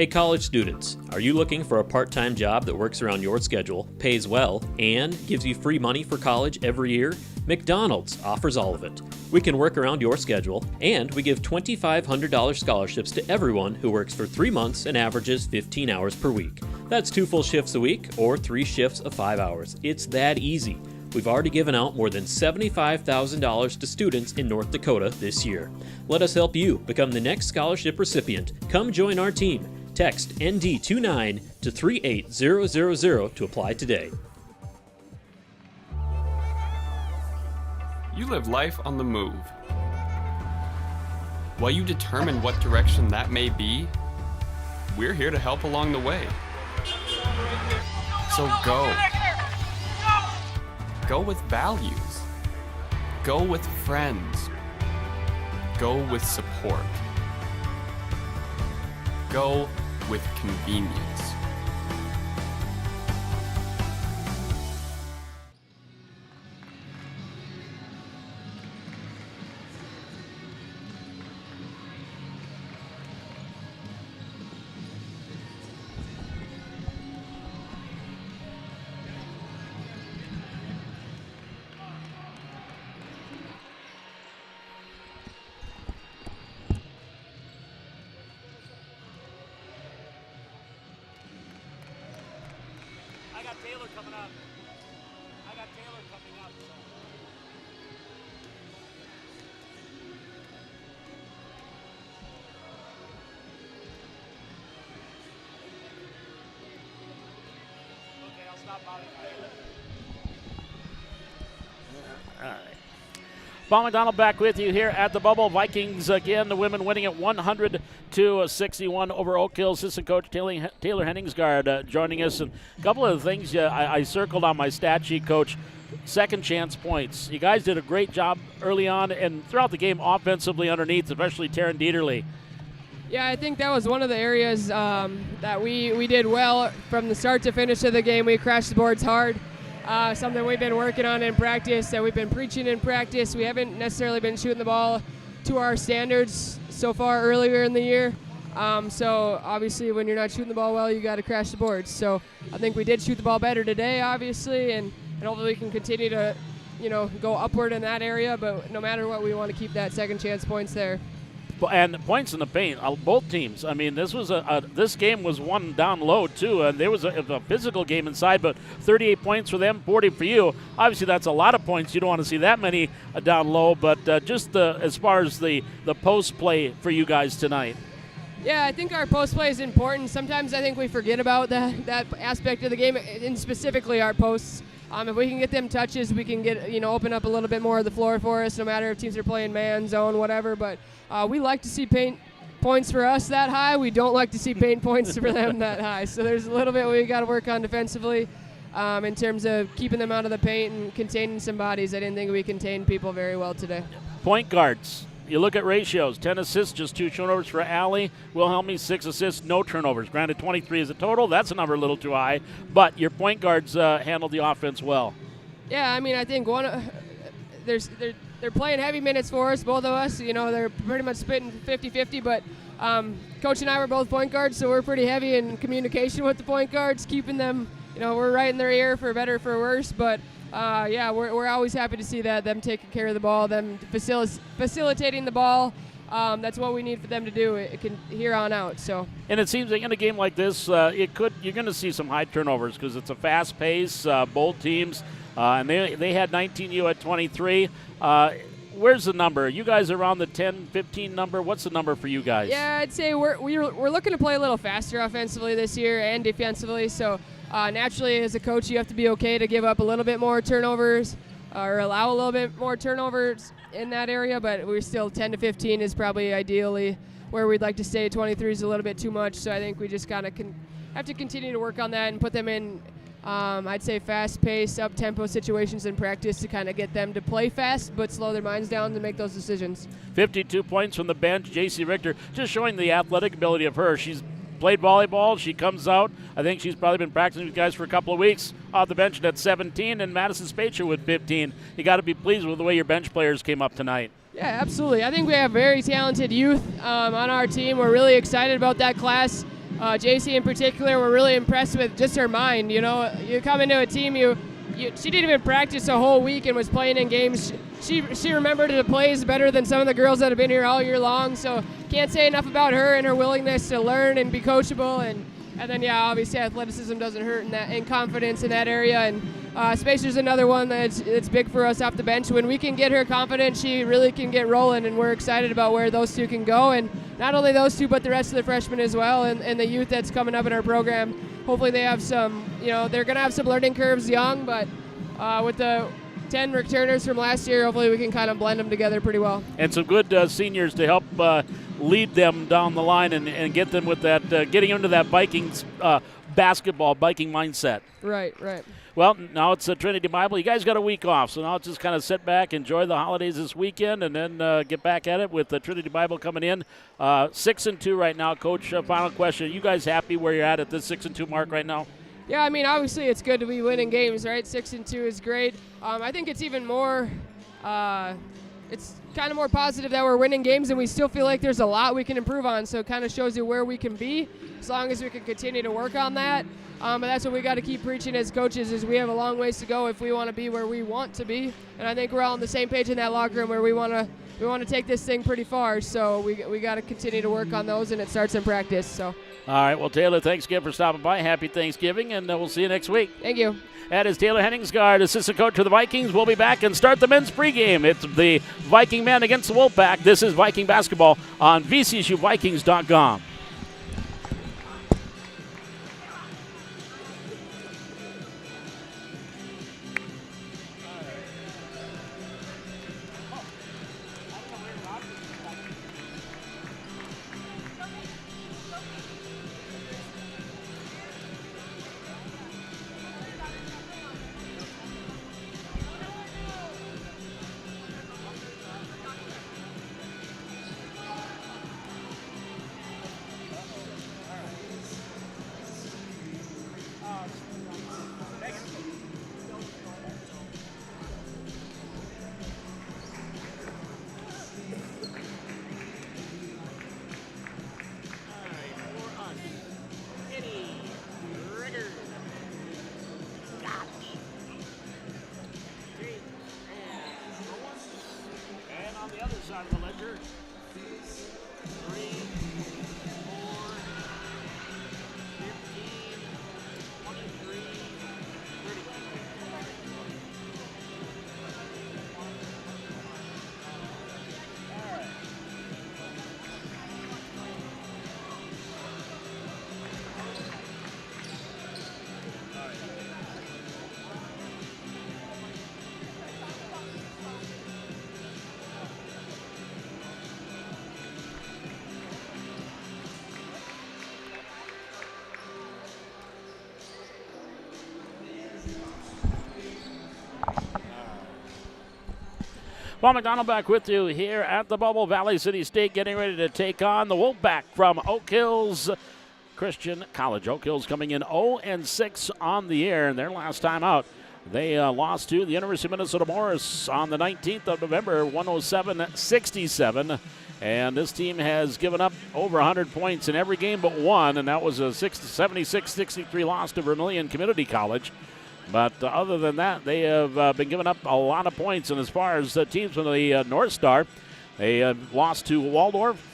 Hey college students, are you looking for a part-time job that works around your schedule, pays well, and gives you free money for college every year? McDonald's offers all of it. We can work around your schedule, and we give $2,500 scholarships to everyone who works for 3 months and averages 15 hours per week. That's 2 full shifts a week or 3 shifts of 5 hours. It's that easy. We've already given out more than $75,000 to students in North Dakota this year. Let us help you become the next scholarship recipient. Come join our team. Text ND29 to 38000 to apply today. You live life on the move. While you determine what direction that may be, we're here to help along the way. So go. Go with values. Go with friends. Go with support. Go with convenience. Taylor coming up. I got Taylor coming up. Okay, I'll stop by. All right. Paul McDonald back with you here at the Bubble. Vikings again, the women winning at 100-61 over Oak Hill. Assistant coach Taylor Henningsgaard joining us. And a couple of the things I circled on my stat sheet, Coach. Second chance points. You guys did a great job early on and throughout the game offensively underneath, especially Taryn Dieterle. Yeah, I think that was one of the areas that we did well from the start to finish of the game. We crashed the boards hard. Something we've been working on in practice, that we've been preaching in practice. We haven't necessarily been shooting the ball to our standards so far earlier in the year. So obviously when you're not shooting the ball well, you got to crash the boards. So I think we did shoot the ball better today, obviously, and hopefully we can continue to, go upward in that area. But no matter what, we want to keep that second chance points there. And points in the paint, both teams. I mean, this was this game was won down low too, and there was a physical game inside. But 38 points for them, 40 for you. Obviously, that's a lot of points. You don't want to see that many down low. But just as far as the post play for you guys tonight. Yeah, I think our post play is important. Sometimes I think we forget about that aspect of the game, and specifically our posts. If we can get them touches, we can get open up a little bit more of the floor for us, no matter if teams are playing man, zone, whatever. But we like to see paint points for us that high. We don't like to see paint points for them that high. So there's a little bit we got to work on defensively in terms of keeping them out of the paint and containing some bodies. I didn't think we contained people very well today. Point guards. You look at ratios, 10 assists, just 2 turnovers for Allie. Wilhelmy, 6 assists, no turnovers. Granted, 23 is a total. That's a number a little too high. But your point guards handled the offense well. Yeah, I mean, I think they're playing heavy minutes for us, both of us. They're pretty much splitting 50-50. But Coach and I were both point guards, so we're pretty heavy in communication with the point guards, keeping them, we're right in their ear for better or for worse. But we're always happy to see that, them taking care of the ball, them facilitating the ball. That's what we need for them to do here on out. So. And it seems like in a game like this, you're going to see some high turnovers because it's a fast pace, both teams, and they had 19, you had 23. Where's the number? You guys are around the 10, 15 number. What's the number for you guys? Yeah, I'd say we're looking to play a little faster offensively this year and defensively. So. Naturally, as a coach, you have to be okay to give up a little bit more turnovers or allow a little bit more turnovers in that area, but we're still 10 to 15 is probably ideally where we'd like to stay. 23 is a little bit too much, so I think we just kind of have to continue to work on that and put them in, I'd say, fast-paced, up-tempo situations in practice to kind of get them to play fast but slow their minds down to make those decisions. 52 points from the bench. J.C. Richter just showing the athletic ability of her. She's played volleyball. She comes out. I think she's probably been practicing with guys for a couple of weeks off the bench at 17, and Madison Spacher with 15. You got to be pleased with the way your bench players came up tonight. Yeah, absolutely. I think we have very talented youth on our team. We're really excited about that class. JC in particular, we're really impressed with just her mind. You know, you come into a team, she didn't even practice a whole week and was playing in games. She remembered the plays better than some of the girls that have been here all year long. So can't say enough about her and her willingness to learn and be coachable. And then, yeah, obviously athleticism doesn't hurt and confidence in that area. And Spacer's another one that's big for us off the bench. When we can get her confident, she really can get rolling, and we're excited about where those two can go. And not only those two, but the rest of the freshmen as well, and the youth that's coming up in our program. Hopefully they have some, they're going to have some learning curves young, but with the 10 returners from last year, hopefully we can kind of blend them together pretty well. And some good seniors to help lead them down the line and get them with that, getting into that Vikings basketball, Viking mindset. Right. Well, now it's Trinity Bible. You guys got a week off, so now it's just kind of sit back, enjoy the holidays this weekend, and then get back at it with Trinity Bible coming in 6-2 right now. Coach, final question: you guys happy where you're at this 6-2 mark right now? Yeah, I mean, obviously it's good to be winning games, right? 6-2 is great. I think it's even more. It's kind of more positive that we're winning games, and we still feel like there's a lot we can improve on. So it kind of shows you where we can be, as long as we can continue to work on that. But that's what we got to keep preaching as coaches, is we have a long ways to go if we want to be where we want to be. And I think we're all on the same page in that locker room where we want to take this thing pretty far. So we got to continue to work on those, and it starts in practice. So. All right. Well, Taylor, thanks again for stopping by. Happy Thanksgiving, and we'll see you next week. Thank you. That is Taylor Henningsgaard, assistant coach for the Vikings. We'll be back and start the men's pregame. It's the Viking men against the Wolfpack. This is Viking basketball on VCSUVikings.com. Side of the ledger. 3, 4, 15, 23, 32. All right. Paul McDonald back with you here at the Bubble. Valley City State getting ready to take on the Wolfpack from Oak Hills Christian College. Oak Hills coming in 0-6 on the year, and their last time out, they lost to the University of Minnesota Morris on the 19th of November, 107-67. And this team has given up over 100 points in every game but one, and that was a 76-63 loss to Vermilion Community College. But other than that, they have been giving up a lot of points. And as far as teams from the North Star, they lost to Waldorf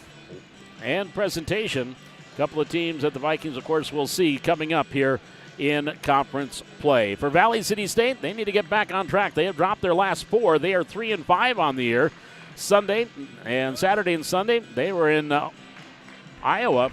and Presentation. A couple of teams that the Vikings, of course, will see coming up here in conference play. For Valley City State, they need to get back on track. They have dropped their last 4. They are 3-5 on the year. Saturday and Sunday, they were in Iowa.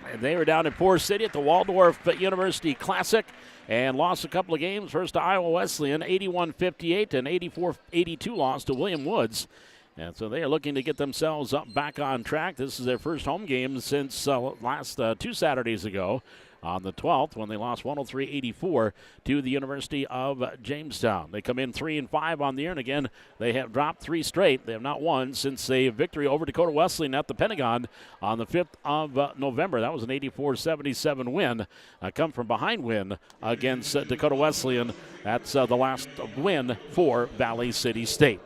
And they were down in Forest City at the Waldorf University Classic and lost a couple of games. First to Iowa Wesleyan, 81-58, and 84-82 loss to William Woods. And so they are looking to get themselves back on track. This is their first home game since last 2 Saturdays ago on the 12th when they lost 103-84 to the University of Jamestown. They come in 3-5 on the year, and again, they have dropped 3 straight. They have not won since a victory over Dakota Wesleyan at the Pentagon on the 5th of November. That was an 84-77 win, a come-from-behind win against Dakota Wesleyan. That's the last win for Valley City State.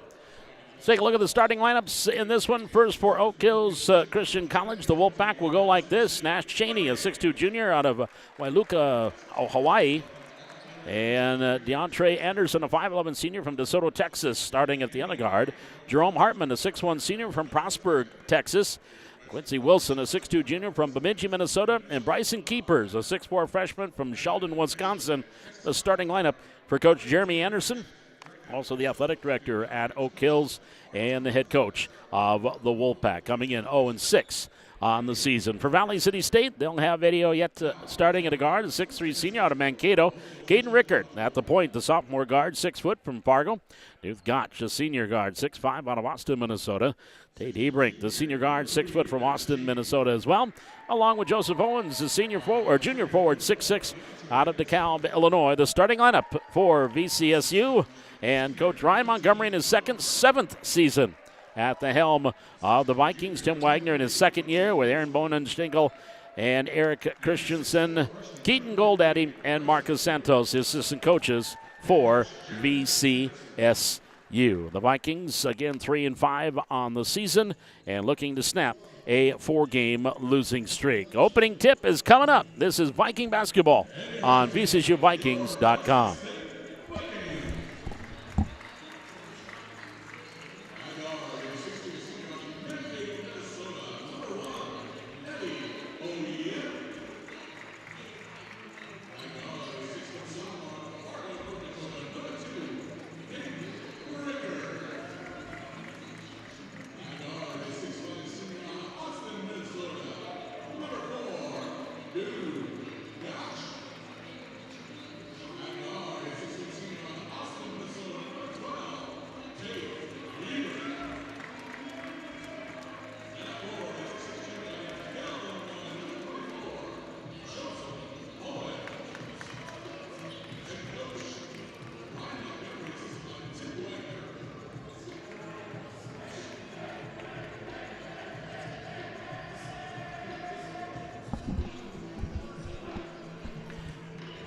Let's take a look at the starting lineups in this one. First for Oak Hills Christian College, the Wolfpack will go like this. Nash Cheney, a 6'2 junior out of Wailuka, Hawaii. And DeAndre Anderson, a 5'11 senior from DeSoto, Texas, starting at the other guard. Jerome Hartman, a 6'1 senior from Prosper, Texas. Quincy Wilson, a 6'2 junior from Bemidji, Minnesota. And Bryson Keepers, a 6'4 freshman from Sheldon, Wisconsin. The starting lineup for Coach Jeremy Anderson, also the athletic director at Oak Hills and the head coach of the Wolfpack, coming in 0-6 on the season. For Valley City State, they'll have Edio yet starting at a guard, a 6'3 senior out of Mankato. Caden Rickard at the point, the sophomore guard, 6 foot from Fargo. Duke Gotch, a senior guard, 6'5 out of Austin, Minnesota. Tate Hebrink, the senior guard, 6 foot from Austin, Minnesota as well. Along with Joseph Owens, the junior forward, 6'6 out of DeKalb, Illinois. The starting lineup for VCSU and Coach Ryan Montgomery in his 7th season at the helm of the Vikings. Tim Wagner in his 2nd year with Aaron Bonenstinkle and Eric Christensen, Keaton Goldaddy, and Marcus Santos, his assistant coaches for VCSU. The Vikings, again, 3-5 on the season and looking to snap a 4-game losing streak. Opening tip is coming up. This is Viking basketball on VCSUVikings.com.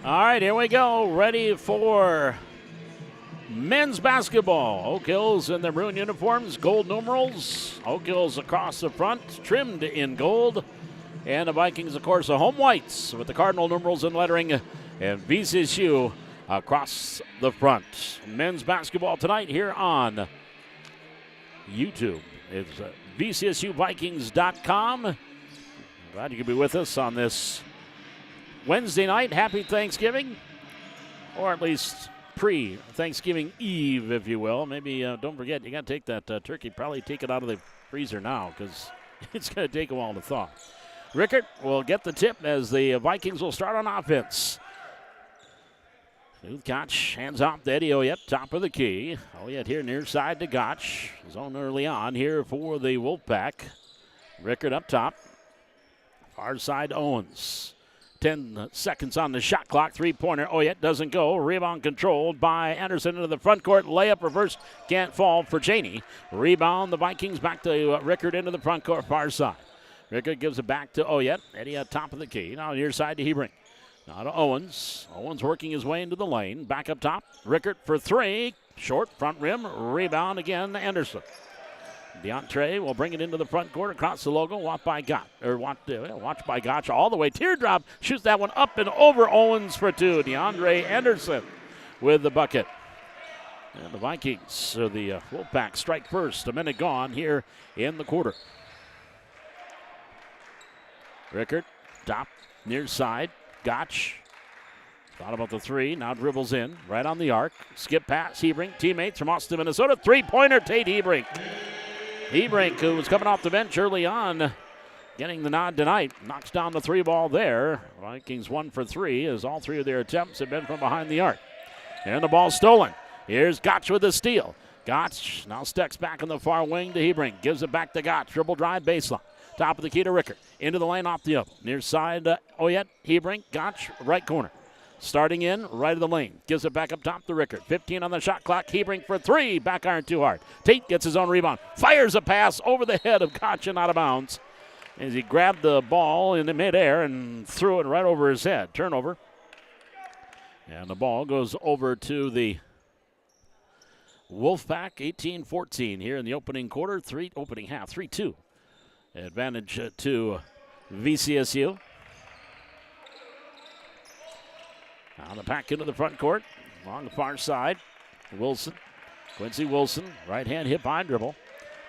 All right, here we go. Ready for men's basketball. Oak Hills in their maroon uniforms, gold numerals. Oak Hills across the front, trimmed in gold. And the Vikings, of course, the home whites with the cardinal numerals and lettering. And VCSU across the front. Men's basketball tonight here on YouTube. It's VCSUVikings.com. Glad you could be with us on this Wednesday night. Happy Thanksgiving, or at least pre-Thanksgiving Eve, if you will. Maybe don't forget, you got to take that turkey, probably take it out of the freezer now because it's going to take a while to thaw. Rickard will get the tip as the Vikings will start on offense. Gotch hands off to Eddie Oyet, top of the key. Oyet here near side to Gotch. Zone early on here for the Wolfpack. Rickard up top. Far side Owens. 10 seconds on the shot clock. Three-pointer. Oyet doesn't go. Rebound controlled by Anderson into the front court. Layup reverse. Can't fall for Cheney. Rebound. The Vikings back to Rickard into the front court. Far side. Rickard gives it back to Oyet. Eddie at top of the key. Now near side to Hebrink. Now to Owens. Owens working his way into the lane. Back up top. Rickard for three. Short front rim. Rebound again to Anderson. DeAndre will bring it into the front court across the logo. Watched by Gotch all the way. Teardrop shoots that one up and over Owens for two. DeAndre Anderson with the bucket. And the Vikings, or the Wolfpack, strike first. A minute gone here in the quarter. Rickard, top, near side. Gotch. Thought about the three. Now dribbles in. Right on the arc. Skip pass. Hebrink. Teammates from Austin, Minnesota. Three-pointer. Tate Hebrink. Hebrink, who was coming off the bench early on, getting the nod tonight, knocks down the three ball there. Vikings 1 for 3 as all three of their attempts have been from behind the arc. And the ball stolen. Here's Gotch with the steal. Gotch now steps back on the far wing to Hebrink. Gives it back to Gotch. Dribble drive baseline. Top of the key to Rickard. Into the lane off the up. Near side Oyet. Hebrink. Gotch right corner. Starting in, right of the lane. Gives it back up top to Rickard. 15 on the shot clock. Hebrink for three. Back iron too hard. Tate gets his own rebound. Fires a pass over the head of Gotch and out of bounds as he grabbed the ball in the midair and threw it right over his head. Turnover. And the ball goes over to the Wolfpack 18-14 here in the opening quarter, opening half, 3-2. Advantage to VCSU. Now the pack into the front court, along the far side. Wilson, Quincy Wilson, right hand hip high dribble.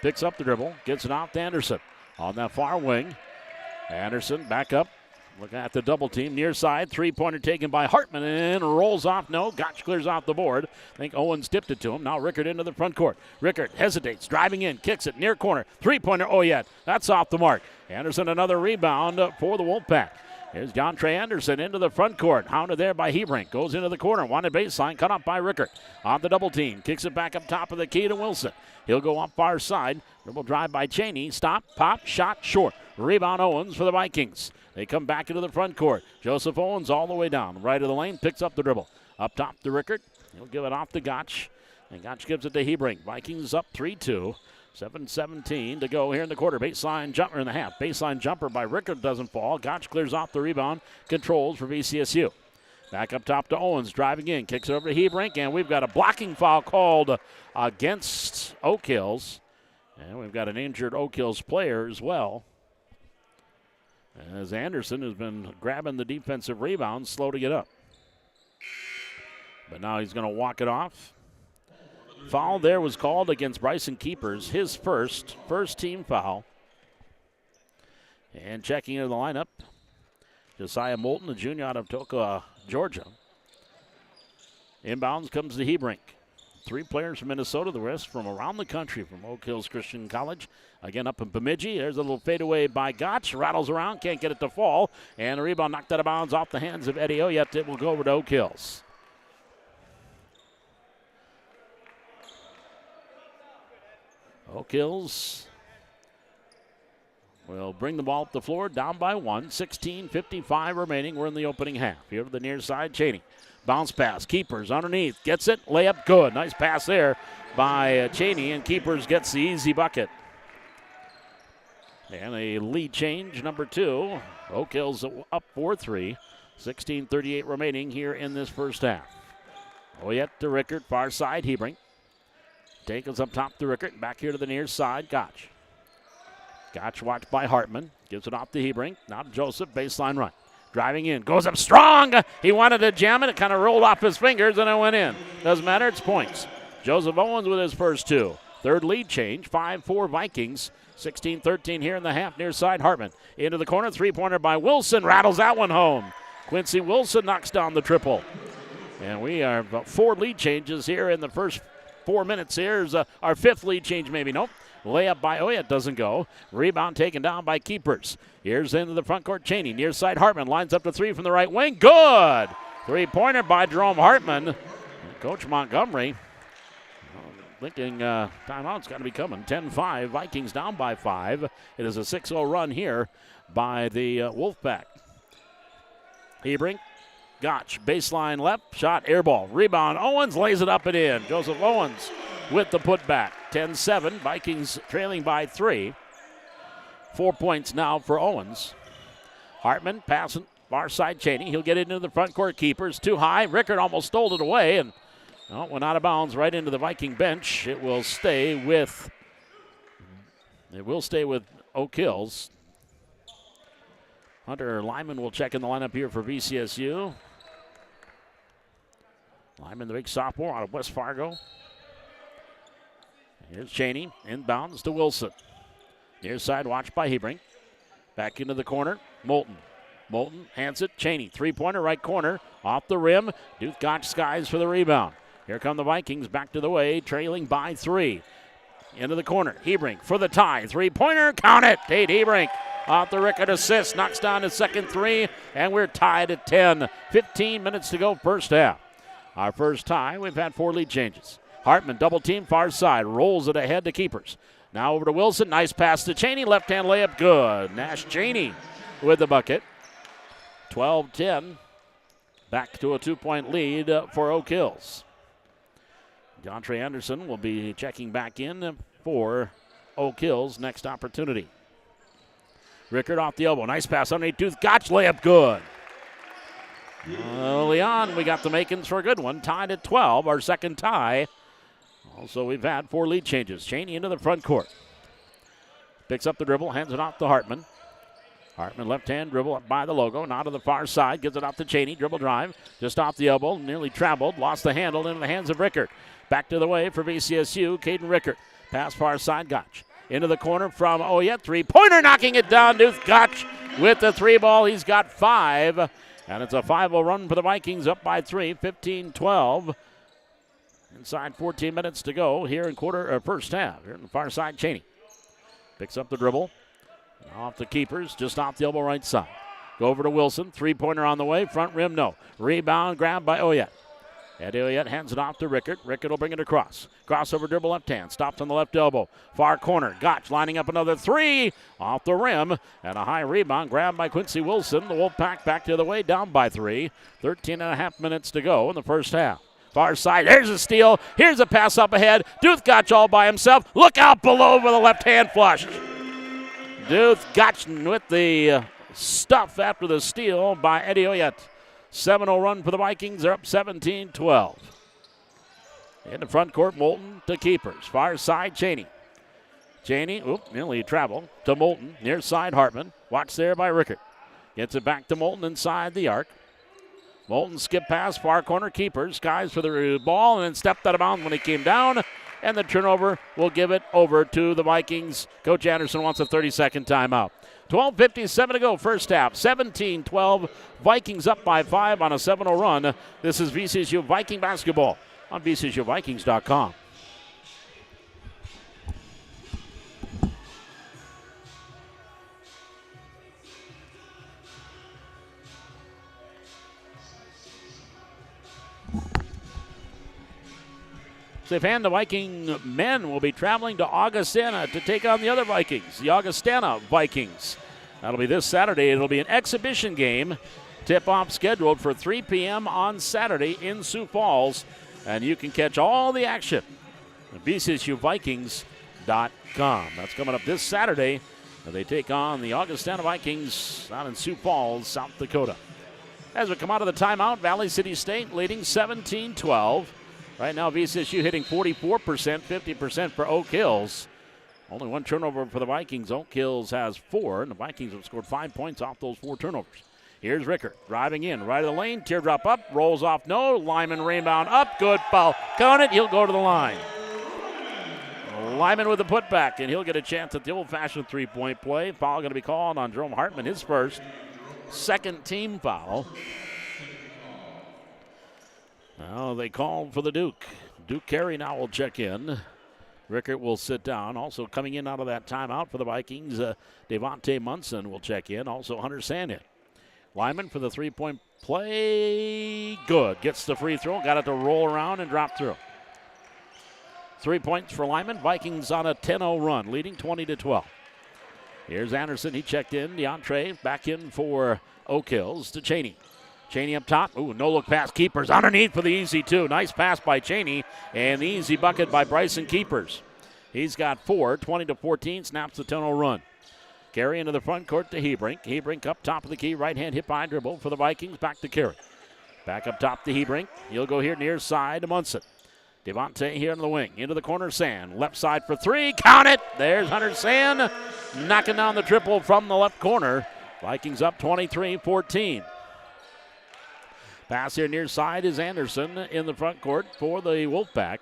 Picks up the dribble, gets it off to Anderson. On that far wing, Anderson back up. Looking at the double team, near side, three-pointer taken by Hartman and rolls off. No, Gotch clears off the board. I think Owens tipped it to him. Now Rickard into the front court. Rickard hesitates, driving in, kicks it, near corner. Three-pointer, oh yeah, that's off the mark. Anderson another rebound for the Wolfpack. Here's Jontre Anderson into the front court. Hounded there by Hebrink. Goes into the corner. Wanted baseline. Cut off by Rickard. On the double team. Kicks it back up top of the key to Wilson. He'll go up far side. Dribble drive by Cheney. Stop. Pop. Shot. Short. Rebound Owens for the Vikings. They come back into the front court. Joseph Owens all the way down. Right of the lane. Picks up the dribble. Up top to Rickard. He'll give it off to Gotch. And Gotch gives it to Hebrink. Vikings up 3-2. 7:17 to go here in the quarter. Baseline jumper in the half. Baseline jumper by Rickard doesn't fall. Gotch clears off the rebound. Controls for VCSU. Back up top to Owens. Driving in. Kicks it over to Hebrink. And we've got a blocking foul called against Oak Hills. And we've got an injured Oak Hills player as well. As Anderson has been grabbing the defensive rebound. Slow to get up. But now he's going to walk it off. Foul there was called against Bryson Keepers, his first team foul. And checking into the lineup, Josiah Moulton, a junior out of Toka, Georgia. Inbounds comes to Hebrink. Three players from Minnesota, the rest from around the country from Oak Hills Christian College. Again up in Bemidji. There's a little fadeaway by Gotch. Rattles around, can't get it to fall. And a rebound knocked out of bounds off the hands of Eddie Oyet. It will go over to Oak Hills. Oak Hills will bring the ball up the floor, down by one. 16:55 remaining. We're in the opening half. Here to the near side, Cheney. Bounce pass. Keepers underneath. Gets it. Layup good. Nice pass there by Cheney, and Keepers gets the easy bucket. And a lead change, number two. Oak Hills up 4-3. 16:38 remaining here in this first half. Oyet to Rickard, far side, Hebrink. Takes up top to Rickard. Back here to the near side, Gotch. Gotch watched by Hartman. Gives it off to Hebrink. Now to Joseph, baseline run. Driving in, goes up strong. He wanted to jam it. It kind of rolled off his fingers and it went in. Doesn't matter, it's points. Joseph Owens with his first two. Third lead change, 5-4 Vikings. 16-13 here in the half, near side, Hartman. Into the corner, three-pointer by Wilson. Rattles that one home. Quincy Wilson knocks down the triple. And we are about four lead changes here in the first 4 minutes. Here's our fifth lead change, maybe. Nope. Layup by Oyet doesn't go. Rebound taken down by Keepers. Here's into the front court, Cheney. Near side, Hartman lines up to three from the right wing. Good! Three-pointer by Jerome Hartman. Coach Montgomery thinking timeout's got to be coming. 10-5. Vikings down by 5. It is a 6-0 run here by the Wolfpack. Hebrink. Gotch, baseline left, shot, air ball. Rebound, Owens lays it up and in. Joseph Owens with the putback. 10-7, Vikings trailing by 3. 4 points now for Owens. Hartman passing far side, Cheney. He'll get it into the front court. Keepers too high. Rickard almost stole it away and went out of bounds right into the Viking bench. It will stay with Oak Hills. Hunter Lyman will check in the lineup here for VCSU. Lyman, the big sophomore out of West Fargo. Here's Cheney, inbounds to Wilson. Near side, watched by Hebrink. Back into the corner, Moulton. Moulton hands it, Cheney, three-pointer, right corner, off the rim. Duke Gotch skies for the rebound. Here come the Vikings back to the way, trailing by 3. Into the corner, Hebrink for the tie. Three-pointer, count it, Tate Hebrink. Off the Rickard assist, knocks down his second three, and we're tied at 10. 15 minutes to go, first half. Our first tie, we've had 4 lead changes. Hartman, double team, far side, rolls it ahead to Keepers. Now over to Wilson, nice pass to Cheney, left-hand layup, good. Nash Cheney with the bucket. 12-10, back to a 2-point lead for Oak Hills. Jontre Anderson will be checking back in for Oak Hills' next opportunity. Rickard off the elbow. Nice pass underneath Duke. Gotch layup good. Early on, we got the makings for a good one. Tied at 12, our second tie. Also, we've had 4 lead changes. Cheney into the front court. Picks up the dribble, hands it off to Hartman. Hartman left-hand dribble up by the logo, now to the far side, gives it off to Cheney. Dribble drive, just off the elbow, nearly traveled, lost the handle into the hands of Rickert. Back to the way for VCSU, Caden Rickert. Pass far side, Gotch. Into the corner from Oyet, three-pointer, knocking it down. Duke Gotch with the 3 ball. He's got 5, and it's a 5-0 run for the Vikings, up by 3, 15-12. Inside 14 minutes to go here in first half. Here in the far side, Cheney picks up the dribble. Off the keepers, just off the elbow right side. Go over to Wilson, 3-pointer on the way, front rim, no. Rebound, grabbed by Oyet. Eddie Oyet hands it off to Rickert. Rickert will bring it across. Crossover dribble left hand, stops on the left elbow. Far corner, Gotch lining up another 3 off the rim. And a high rebound grabbed by Quincy Wilson. The Wolfpack back the other way, down by 3. 13.5 minutes to go in the first half. Far side, here's a steal. Here's a pass up ahead. Duke Gotch all by himself. Look out below for the left-hand flush. Duke Gotch with the stuff after the steal by Eddie Oyet. 7-0 run for the Vikings. They're up 17-12. In the front court, Moulton to keepers. Far side, Cheney. Cheney, nearly travel to Moulton. Near side, Hartman. Watched there by Rickert. Gets it back to Moulton inside the arc. Moulton skip pass, far corner, keepers. Skies for the ball and then stepped out of bounds when he came down. And the turnover will give it over to the Vikings. Coach Anderson wants a 30-second timeout. 12:57 to go, first half. 17-12. Vikings up by 5 on a 7-0 run. This is VCSU Viking basketball on VCSUVikings.com. The Viking men will be traveling to Augustana to take on the other Vikings, the Augustana Vikings. That'll be this Saturday. It'll be an exhibition game. Tip-off scheduled for 3 p.m. on Saturday in Sioux Falls. And you can catch all the action at VCSUVikings.com. That's coming up this Saturday. They take on the Augustana Vikings out in Sioux Falls, South Dakota. As we come out of the timeout, Valley City State leading 17-12. Right now, VCSU hitting 44%, 50% for Oak Hills. Only 1 turnover for the Vikings. Oak Hills has 4, and the Vikings have scored 5 points off those 4 turnovers. Here's Rickert driving in, right of the lane, teardrop up, rolls off, no. Lyman rebound up, good foul. Count it, he'll go to the line. Lyman with the putback, and he'll get a chance at the old-fashioned 3-point play. Foul going to be called on Jerome Hartman, his first, second team foul. Now they called for the Duke. Duke Carey now will check in. Rickert will sit down. Also coming in out of that timeout for the Vikings, Devontae Munson will check in. Also Hunter Sandin. Lyman for the 3-point play. Good. Gets the free throw. Got it to roll around and drop through. 3 points for Lyman. Vikings on a 10-0 run, leading 20-12. Here's Anderson. He checked in. DeAndre back in for Oak Hills to Cheney. Cheney up top. Ooh, no-look pass. Keepers underneath for the easy 2. Nice pass by Cheney. And the easy bucket by Bryson Keepers. He's got 4, 20-14. Snaps the 10-0 run. Carey into the front court to Hebrink. Hebrink up top of the key. Right-hand hip-high dribble for the Vikings. Back to Carey. Back up top to Hebrink. He'll go here near side to Munson. Devontae here in the wing. Into the corner, Sand. Left side for 3. Count it. There's Hunter Sand. Knocking down the triple from the left corner. Vikings up 23-14. Pass here near side is Anderson in the front court for the Wolfpack.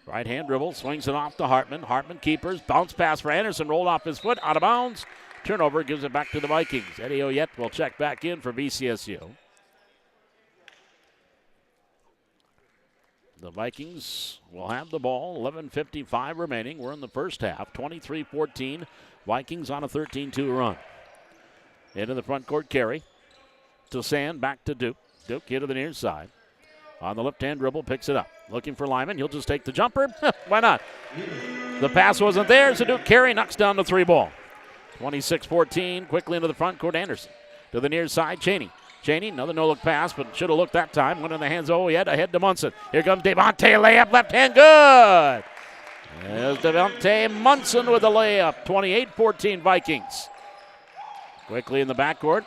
Right-hand dribble, swings it off to Hartman. Hartman keepers, bounce pass for Anderson, rolled off his foot, out of bounds. Turnover gives it back to the Vikings. Eddie Oyet will check back in for VCSU. The Vikings will have the ball, 11:55 remaining. We're in the first half, 23-14. Vikings on a 13-2 run. Into the front court, Carey. To Sand, back to Duke. Duke here to the near side. On the left-hand dribble, picks it up. Looking for Lyman. He'll just take the jumper. Why not? The pass wasn't there, so Duke Carey knocks down the 3 ball. 26-14, quickly into the front court, Anderson. To the near side, Cheney. Cheney, another no-look pass, but should have looked that time. Went in the hands of Oyet, ahead to Munson. Here comes Devontae, layup, left hand, good! There's Devontae Munson with the layup. 28-14 Vikings. Quickly in the backcourt.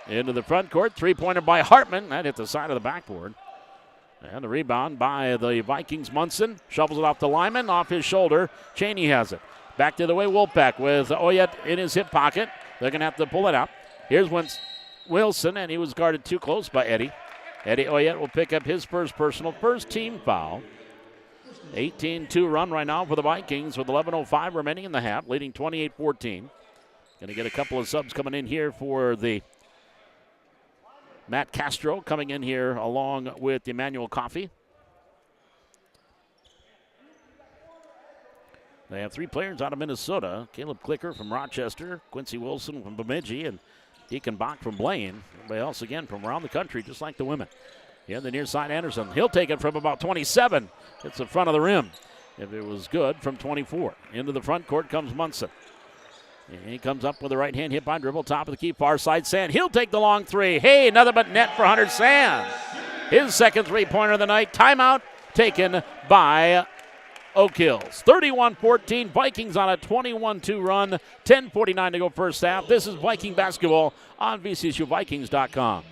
Into the front court. 3-pointer by Hartman. That hit the side of the backboard. And the rebound by the Vikings. Munson shovels it off to Lyman, off his shoulder. Cheney has it. Back the other way, Wolfpack with Oyet in his hip pocket. They're going to have to pull it out. Here's Wilson, and he was guarded too close by Eddie. Eddie Oyet will pick up his first team foul. 18-2 run right now for the Vikings with 11:05 remaining in the half, leading 28-14. Going to get a couple of subs coming in here for the Matt Castro coming in here along with Emmanuel Coffey. They have 3 players out of Minnesota. Caleb Clicker from Rochester, Quincy Wilson from Bemidji, and Deacon Bach from Blaine. Everybody else, again, from around the country, just like the women. Yeah, the near side, Anderson. He'll take it from about 27. It's the front of the rim. If it was good, from 24. Into the front court comes Munson. And he comes up with the right hand hit by dribble, top of the key, far side, Sand. He'll take the long 3. Hey, another but net for Hunter Sand. His second three-pointer of the night. Timeout taken by Oak Hills. 31-14, Vikings on a 21-2 run. 10:49 to go first half. This is Viking basketball on VCSUVikings.com.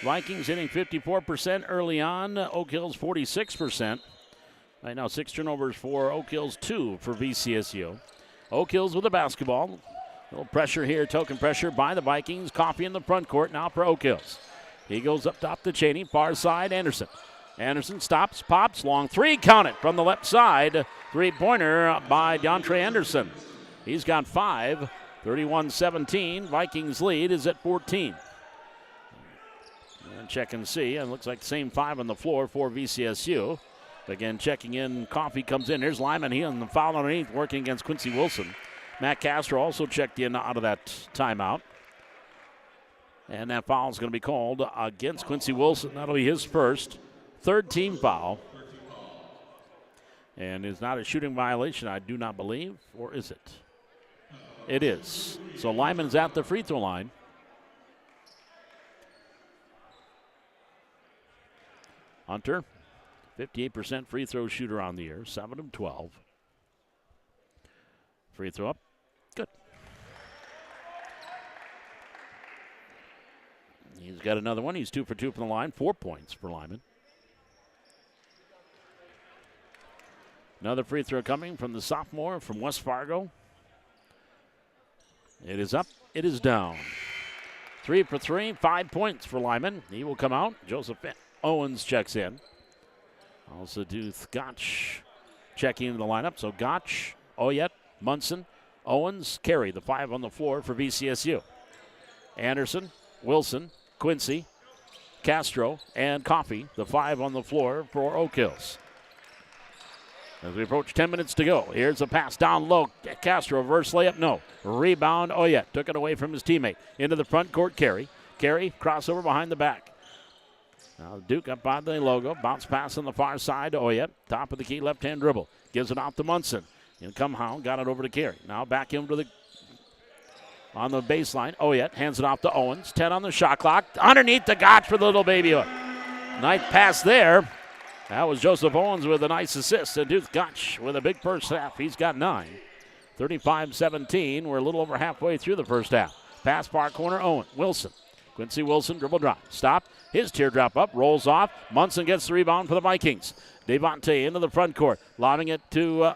Vikings hitting 54% early on. Oak Hills 46%. Right now 6 turnovers for Oak Hills, 2 for VCSU. Oak Hills with the basketball. A little pressure here, token pressure by the Vikings. Coffey in the front court now for Oak Hills. He goes up top to Cheney, far side, Anderson. Anderson stops, pops, long 3, count it from the left side. Three-pointer by DeAndre Anderson. He's got 5, 31-17. Vikings lead is at 14. And check and see, and it looks like the same 5 on the floor for VCSU. Again, checking in, Coffey comes in. Here's Lyman, he on the foul underneath, working against Quincy Wilson. Matt Castro also checked in out of that timeout. And that foul is going to be called against Quincy Wilson. That'll be his first, 3rd team foul. And it's not a shooting violation, I do not believe, or is it? It is. So Lyman's at the free throw line. Hunter, 58% free throw shooter on the year, 7 of 12. Free throw up, good. He's got another one. He's 2 for 2 from the line, 4 points for Lyman. Another free throw coming from the sophomore from West Fargo. It is up, it is down. 3 for 3, 5 points for Lyman. He will come out. Joseph Owens checks in. Also Duth Gotch checking into the lineup. So Gotch, Oyet, Munson, Owens, Carey, the 5 on the floor for VCSU. Anderson, Wilson, Quincy, Castro, and Coffey, the 5 on the floor for Oak Hills. As we approach 10 minutes to go, here's a pass down low. Castro, reverse layup, no. Rebound, Oyet took it away from his teammate. Into the front court, Carey. Carey, crossover behind the back. Now Duke up by the logo. Bounce pass on the far side to Oyet. Top of the key, left-hand dribble. Gives it off to Munson. In come Hound, got it over to Carey. Now back into on the baseline. Oyet hands it off to Owens. 10 on the shot clock. Underneath the Gotch for the little baby hook. Nice pass there. That was Joseph Owens with a nice assist. And Duke Gotch with a big first half. He's got 9. 35-17. We're a little over halfway through the first half. Pass far corner, Owen. Wilson. Quincy Wilson, dribble drop. Stop. His teardrop up, rolls off. Munson gets the rebound for the Vikings. Devontae into the front court. Lobbing it to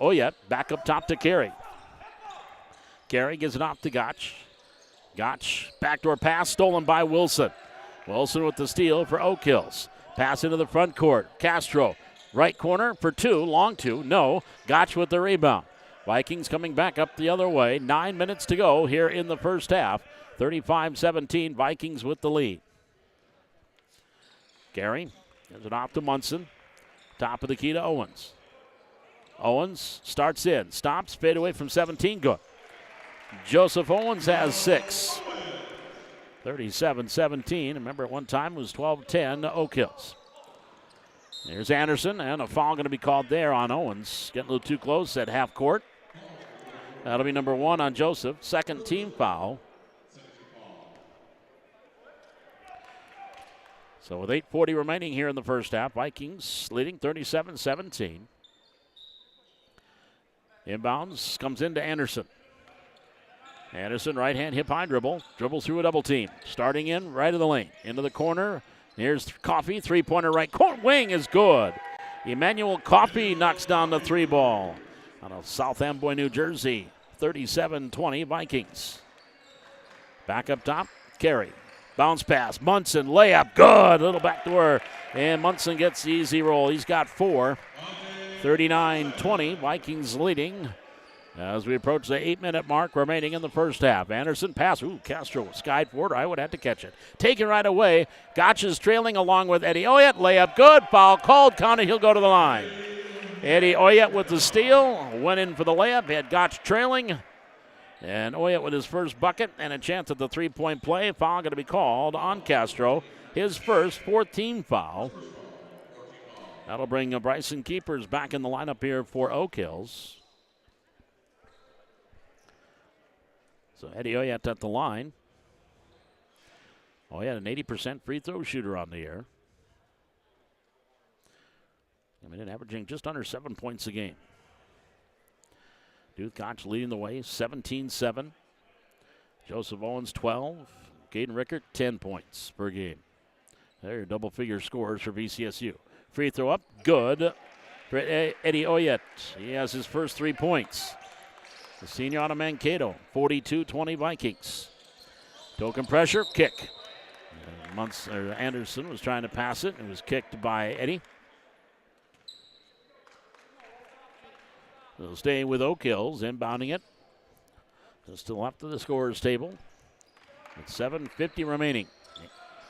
Oyet. Back up top to Carey. Carey gives it off to Gotch. Gotch, backdoor pass, stolen by Wilson. Wilson with the steal for Oak Hills. Pass into the front court. Castro, right corner for two. Long two. No. Gotch with the rebound. Vikings coming back up the other way. 9 minutes to go here in the first half. 35-17. Vikings with the lead. Gary gives it off to Munson. Top of the key to Owens. Owens starts in. Stops. Fade away from 17. Good. Joseph Owens has 6. 37-17. Remember, at one time it was 12-10 Oak Hills. There's Anderson, and a foul going to be called there on Owens. Getting a little too close at half court. That'll be number 1 on Joseph. Second team foul. So with 8:40 remaining here in the first half, Vikings leading 37-17. Inbounds comes into Anderson. Anderson, right-hand hip-high dribble. Dribbles through a double team. Starting in right of the lane. Into the corner. Here's Coffey. Three-pointer right court wing is good. Emmanuel Coffey knocks down the 3 ball. Out of South Amboy, New Jersey. 37-20 Vikings. Back up top. Carey. Bounce pass. Munson. Layup. Good. Little backdoor. And Munson gets the easy roll. He's got 4. 39-20. Vikings leading. As we approach the 8-minute mark remaining in the first half. Anderson pass. Ooh, Castro skied forward. I would have to catch it. Taken right away. Gotch is trailing along with Eddie Oyet. Layup good. Foul called. Counted. He'll go to the line. Eddie Oyet with the steal. Went in for the layup. Had Gotch trailing. And Oyet with his first bucket and a chance at the 3-point play. Foul going to be called on Castro. His first 14 foul. That'll bring Bryson Keepers back in the lineup here for Oak Hills. So Eddie Oyet at the line. Oyet an 80% free throw shooter on the year. Averaging just under 7 points a game. Duke Gotch leading the way, 17-7. Joseph Owens, 12. Caden Rickert, 10 points per game. There are double-figure scores for VCSU. Free throw up, good for Eddie Oyet. He has his first 3 points. The senior out of Mankato, 42-20 Vikings. Token pressure, kick. Anderson was trying to pass it. It was kicked by Eddie. So staying with Oak Hills, inbounding it. Still up to the scorer's table. With 7:50 remaining.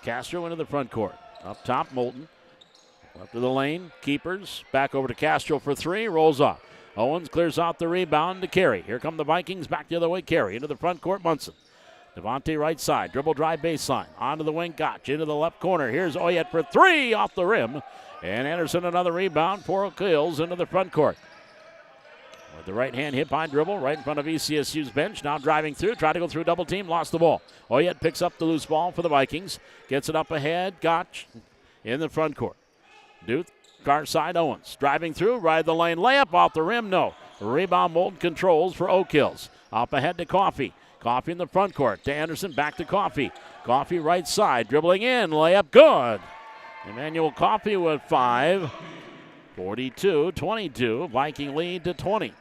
Castro into the front court. Up top, Moulton. Left of the lane, Keepers. Back over to Castro for 3, rolls off. Owens clears out the rebound to Carey. Here come the Vikings, back the other way, Carey. Into the front court, Munson. Devontae right side, dribble drive baseline. Onto the wing, Gotch. Into the left corner. Here's Oyet for 3 off the rim. And Anderson another rebound for Oak Hills into the front court. With the right-hand hip-high dribble right in front of ECSU's bench. Now driving through, tried to go through double team, lost the ball. Oyet picks up the loose ball for the Vikings. Gets it up ahead, Gotch in the front court. Duke, far side, Owens. Driving through, right the lane, layup off the rim, no. Rebound, Moulton controls for Oak Hills. Up ahead to Coffey. Coffey in the front court. To Anderson, back to Coffey. Coffey right side, dribbling in, layup good. Emmanuel Coffey with 5. 42-22, Viking lead to 20.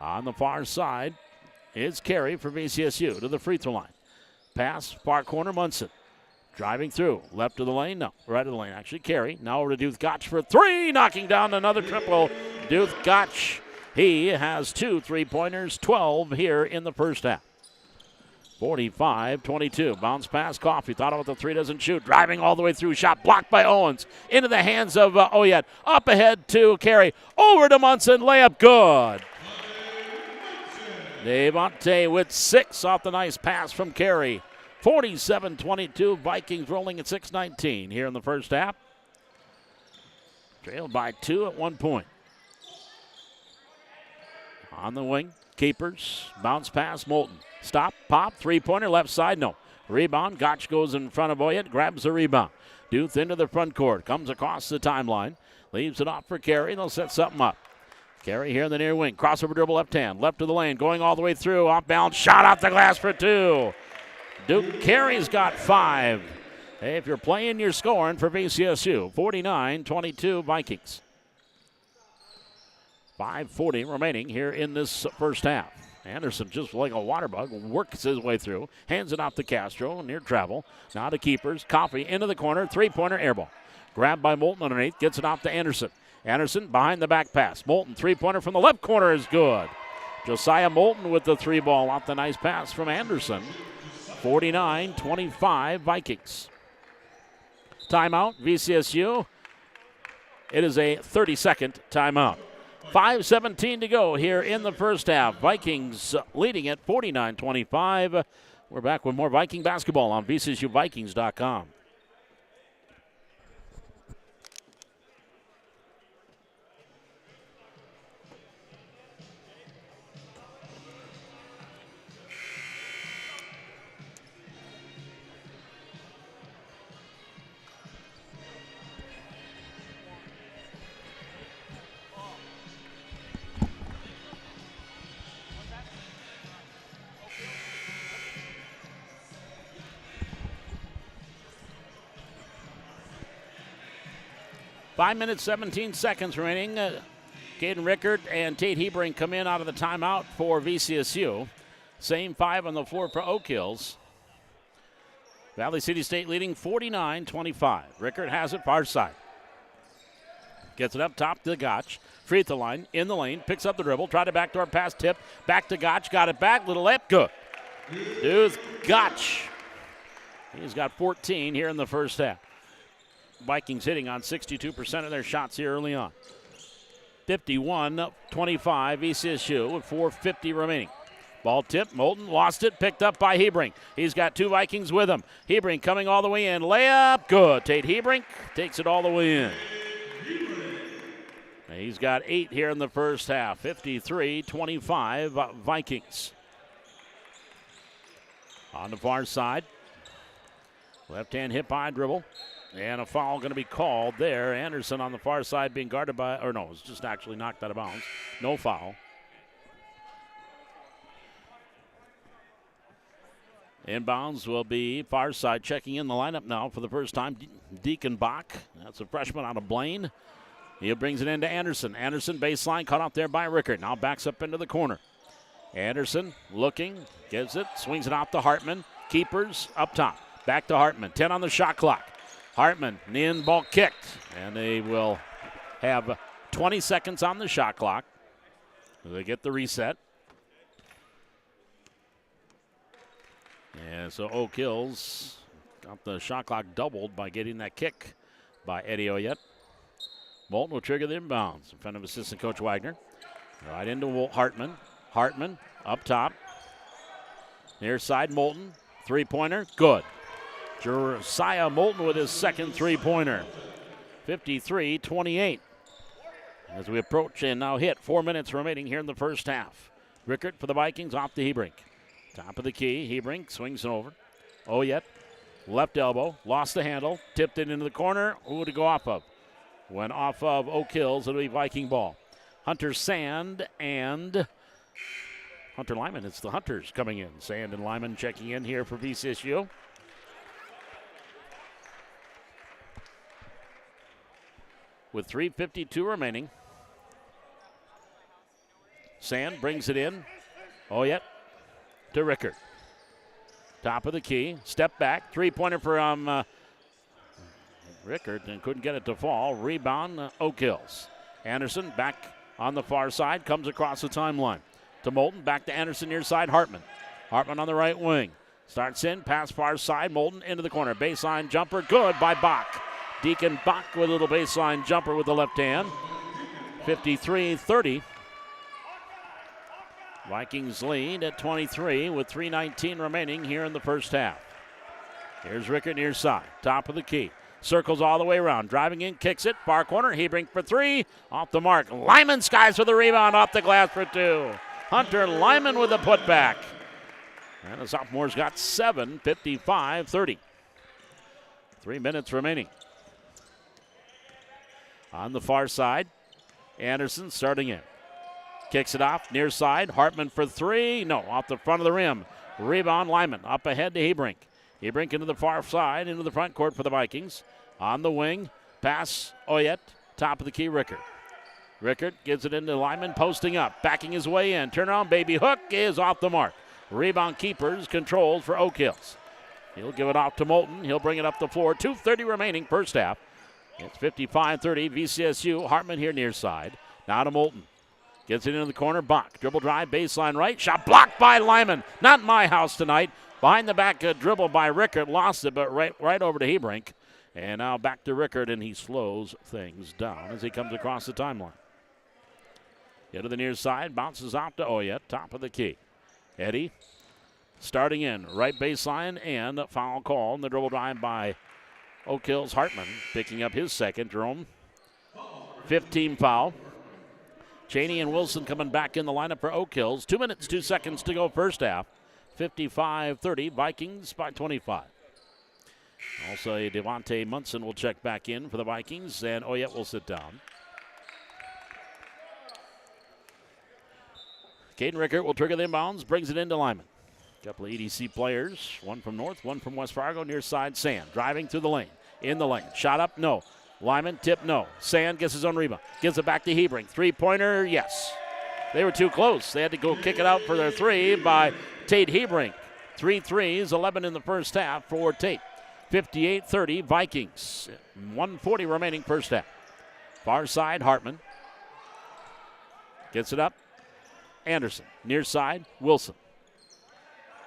On the far side is Carey for VCSU to the free throw line. Pass, far corner, Munson. Driving through, left of the lane, no, right of the lane, actually Carey. Now over to Duke Gotch for 3, knocking down another triple. Duke Gotch, he has 2 3-pointers, 12 here in the first half. 45-22, bounce pass, Coffey, thought about the 3, doesn't shoot. Driving all the way through, shot blocked by Owens. Into the hands of Oyet, up ahead to Carey, over to Munson, layup good. Devontae with 6 off the nice pass from Carey. 47-22, Vikings rolling at 6:19 here in the first half. Trailed by 2 at one point. On the wing, Keepers, bounce pass, Moulton. Stop, pop, 3-pointer, left side, no. Rebound, Gotch goes in front of Oyet, grabs the rebound. Duth into the front court, comes across the timeline, leaves it off for Carey, they'll set something up. Carey here in the near wing, crossover dribble left hand, left of the lane, going all the way through, off balance, shot off the glass for 2. Duke Carey's got 5. Hey, if you're playing, you're scoring for VCSU. 49-22 Vikings. 5:40 remaining here in this first half. Anderson, just like a water bug, works his way through, hands it off to Castro, near travel. Now to keepers. Coffey into the corner, three-pointer, air ball. Grabbed by Moulton underneath, gets it off to Anderson. Anderson behind the back pass. Moulton, three-pointer from the left corner is good. Josiah Moulton with the three ball off the nice pass from Anderson. 49-25 Vikings. Timeout, VCSU. It is a 30-second timeout. 5:17 to go here in the first half. Vikings leading at 49-25. We're back with more Viking basketball on VCSUVikings.com. Five minutes, 17 seconds remaining. Caden Rickard and Tate Hebring come in out of the timeout for VCSU. Same five on the floor for Oak Hills. Valley City State leading 49-25. Rickard has it far side. Gets it up top to Gotch. Free throw line, in the lane, picks up the dribble, tried a backdoor pass tip, back to Gotch, got it back, little layup, good. Dude, Gotch. He's got 14 here in the first half. Vikings hitting on 62% of their shots here early on. 51-25 VCSU with 4:50 remaining. Ball tip, Moulton lost it, picked up by Hebring. He's got two Vikings with him. Hebring coming all the way in, layup, good. Tate Hebring takes it all the way in. He's got 8 here in the first half. 53-25 Vikings. On the far side, left-hand hip-high dribble. And a foul going to be called there. Anderson on the far side being guarded by, or no, it was just actually knocked out of bounds. No foul. Inbounds will be far side checking in the lineup now for the first time. Deacon Bach, that's a freshman out of Blaine. He brings it into Anderson. Anderson baseline cut off there by Rickard. Now backs up into the corner. Anderson looking, gives it, swings it off to Hartman. Keepers up top. Back to Hartman. 10 on the shot clock. Hartman, in ball kicked, and they will have 20 seconds on the shot clock. They get the reset. And so Oak Hills got the shot clock doubled by getting that kick by Eddie Oyet. Moulton will trigger the inbounds in front of assistant coach Wagner. Right into Hartman. Hartman up top. Near side Moulton. Three-pointer, good. Josiah Moulton with his second three-pointer. 53-28. As we approach and now hit 4 minutes remaining here in the first half. Rickard for the Vikings off to Hebrink. Top of the key, Hebrink swings it over. Oyet, left elbow, lost the handle, tipped it into the corner. Who would it go off of? Went off of Oak Hills, it'll be Viking ball. Hunter Sand and Hunter Lyman. It's the Hunters coming in. Sand and Lyman checking in here for VCSU. With 3:52 remaining. Sand brings it in. Oyet to Rickard. Top of the key. Step back. Three-pointer from Rickard and couldn't get it to fall. Rebound, Oak Hills. Anderson back on the far side. Comes across the timeline. To Moulton. Back to Anderson near side. Hartman. Hartman on the right wing. Starts in. Pass far side. Moulton into the corner. Baseline jumper. Good by Bach. Deacon Bach with a little baseline jumper with the left hand. 53-30. Vikings lead at 23 with 3:19 remaining here in the first half. Here's Rickard near side. Top of the key. Circles all the way around. Driving in, kicks it. Far corner. Hebring for three. Off the mark. Lyman skies for the rebound. Off the glass for two. Hunter Lyman with a putback. And the sophomore's got 7. 55-30. 3 minutes remaining. On the far side, Anderson starting in. Kicks it off, near side. Hartman for three. No, off the front of the rim. Rebound, Lyman. Up ahead to Hebrink. Hebrink into the far side, into the front court for the Vikings. On the wing, pass Oyet. Top of the key, Rickard. Rickert gives it into Lyman, posting up, backing his way in. Turnaround, baby hook is off the mark. Rebound keepers controlled for Oak Hills. He'll give it off to Moulton. He'll bring it up the floor. 2:30 remaining first half. It's 55-30. VCSU. Hartman here near side. Now to Moulton. Gets it into the corner. Bach. Dribble drive. Baseline right. Shot blocked by Lyman. Not my house tonight. Behind the back dribble by Rickert. Lost it, but right over to Hebrink. And now back to Rickert, and he slows things down as he comes across the timeline. Get to the near side. Bounces out to Oyet. Top of the key. Eddie starting in. Right baseline and a foul call. And the dribble drive by Oak Hills Hartman. Picking up his second. Jerome. 15 foul. Cheney and Wilson coming back in the lineup for Oak Hills. 2 minutes, 2 seconds to go first half. 55-30. Vikings by 25. Also, Devontae Munson will check back in for the Vikings, and Oyet will sit down. Caden Rickert will trigger the inbounds, brings it into Lyman. Couple of EDC players, one from North, one from West Fargo, near side. Sand driving through the lane, in the lane. Shot up, no. Lyman, tip, no. Sand gets his own rebound. Gives it back to Hebrink. Three-pointer, yes. They were too close. They had to go kick it out for their three by Tate Hebrink. 3 threes, 11 in the first half for Tate. 58-30 Vikings. 1:40 remaining first half. Far side, Hartman. Gets it up. Anderson. Near side, Wilson.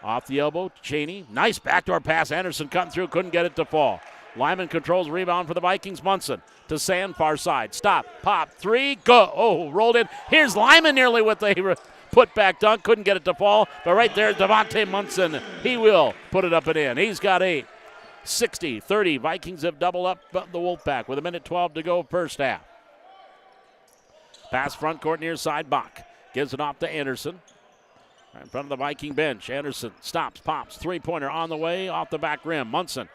Off the elbow, Cheney. Nice backdoor pass. Anderson cutting through, couldn't get it to fall. Lyman controls rebound for the Vikings. Munson to Sand, far side. Stop, pop, three, go. Oh, rolled in. Here's Lyman nearly with the put back dunk. Couldn't get it to fall. But right there, Devontae Munson. He will put it up and in. He's got 8. 60-30. Vikings have doubled up the Wolfpack with 1:12 to go first half. Pass front court near side. Bach gives it off to Anderson. Right in front of the Viking bench. Anderson stops, pops. Three-pointer on the way off the back rim. Munson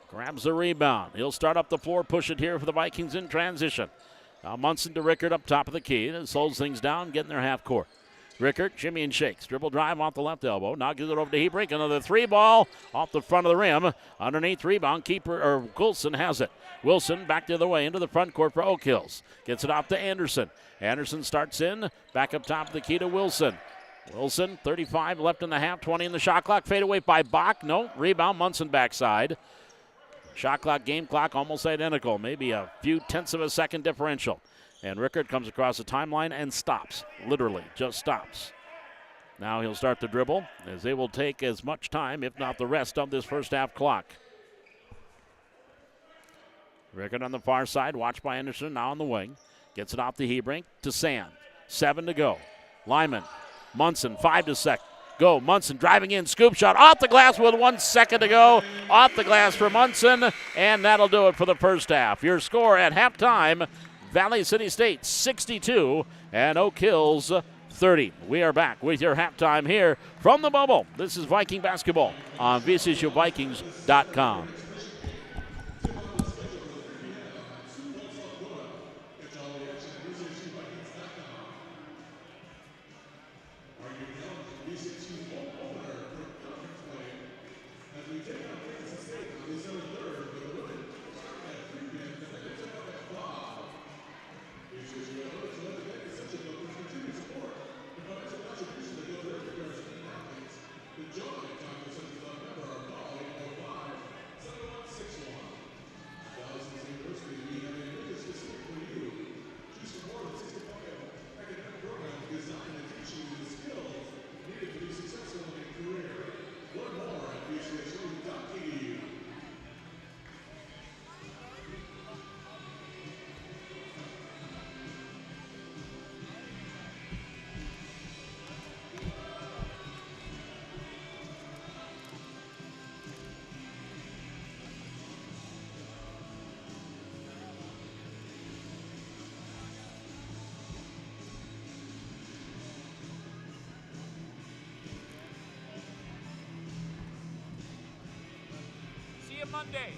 grabs the rebound. He'll start up the floor, push it here for the Vikings in transition. Now Munson to Rickert up top of the key. That slows things down, getting their half court. Rickert, shimmy and shakes. Dribble drive off the left elbow. Now gives it over to Hebrink. Another 3-ball off the front of the rim. Underneath rebound. Keeper, or Wilson has it. Wilson back the other way into the front court for Oak Hills. Gets it off to Anderson. Anderson starts in. Back up top of the key to Wilson. Wilson, 35 left in the half. 20 in the shot clock. Fade away by Bach. No. Rebound. Munson backside. Shot clock, game clock almost identical. Maybe a few tenths of a second differential. And Rickert comes across the timeline and stops. Literally, just stops. Now he'll start the dribble as they will take as much time, if not the rest, of this first half clock. Rickert on the far side, watched by Anderson, now on the wing. Gets it off the Hebrink to Sand. 7 to go. Lyman, Munson, 5 to sec. Go, Munson driving in, scoop shot off the glass with 1 second to go. Off the glass for Munson, and that'll do it for the first half. Your score at halftime, Valley City State 62 and Oak Hills 30. We are back with your halftime here from the bubble. This is Viking basketball on VCSUVikings.com. See you Monday.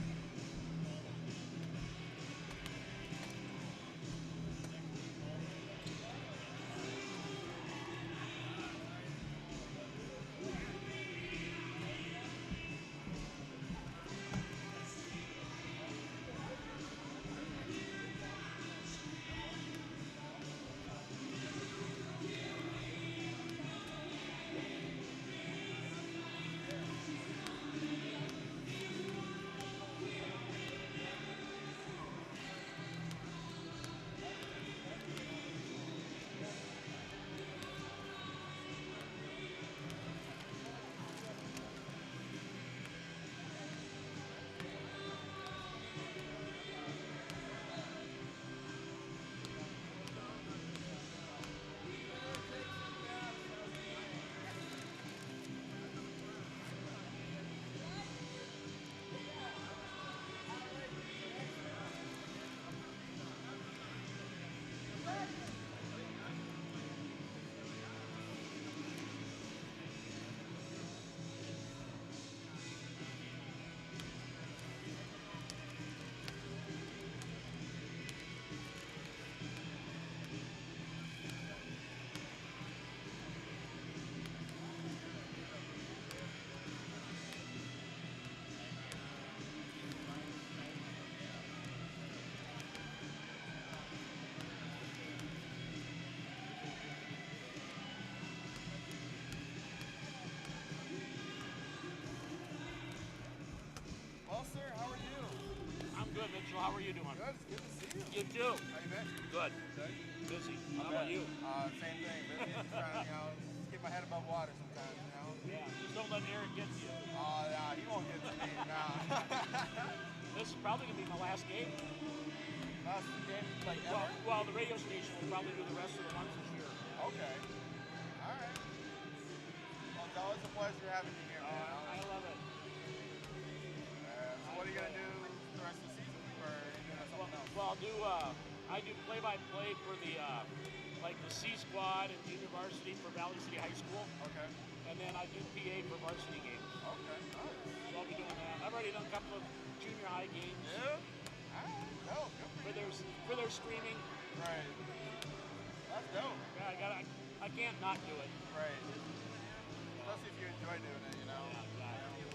doing, Mitchell? How are you doing? Good. It's good to see you. You too. How you been? Good. Busy. How about you? Same thing. Busy. Just trying to, keep my head above water sometimes, Yeah. Just don't let Eric get to you. Nah, he won't get to me. Nah. This is probably going to be my last game. Last game, like ever? Well, the radio station will probably do the rest of the months this year. Okay. All right. Well, it's always a pleasure having you here, man. I love it. So what are you going to do the rest of the season? Or are you doing something else? Well, I do play-by-play for the C squad and junior varsity for Valley City High School. Okay. And then I do PA for varsity games. Okay. All right. So I'll be doing that. I've already done a couple of junior high games. Yeah. All right. Dope. Good For their streaming. Right. That's dope. Yeah, I can't not do it. Right. Especially if you enjoy doing it, Exactly.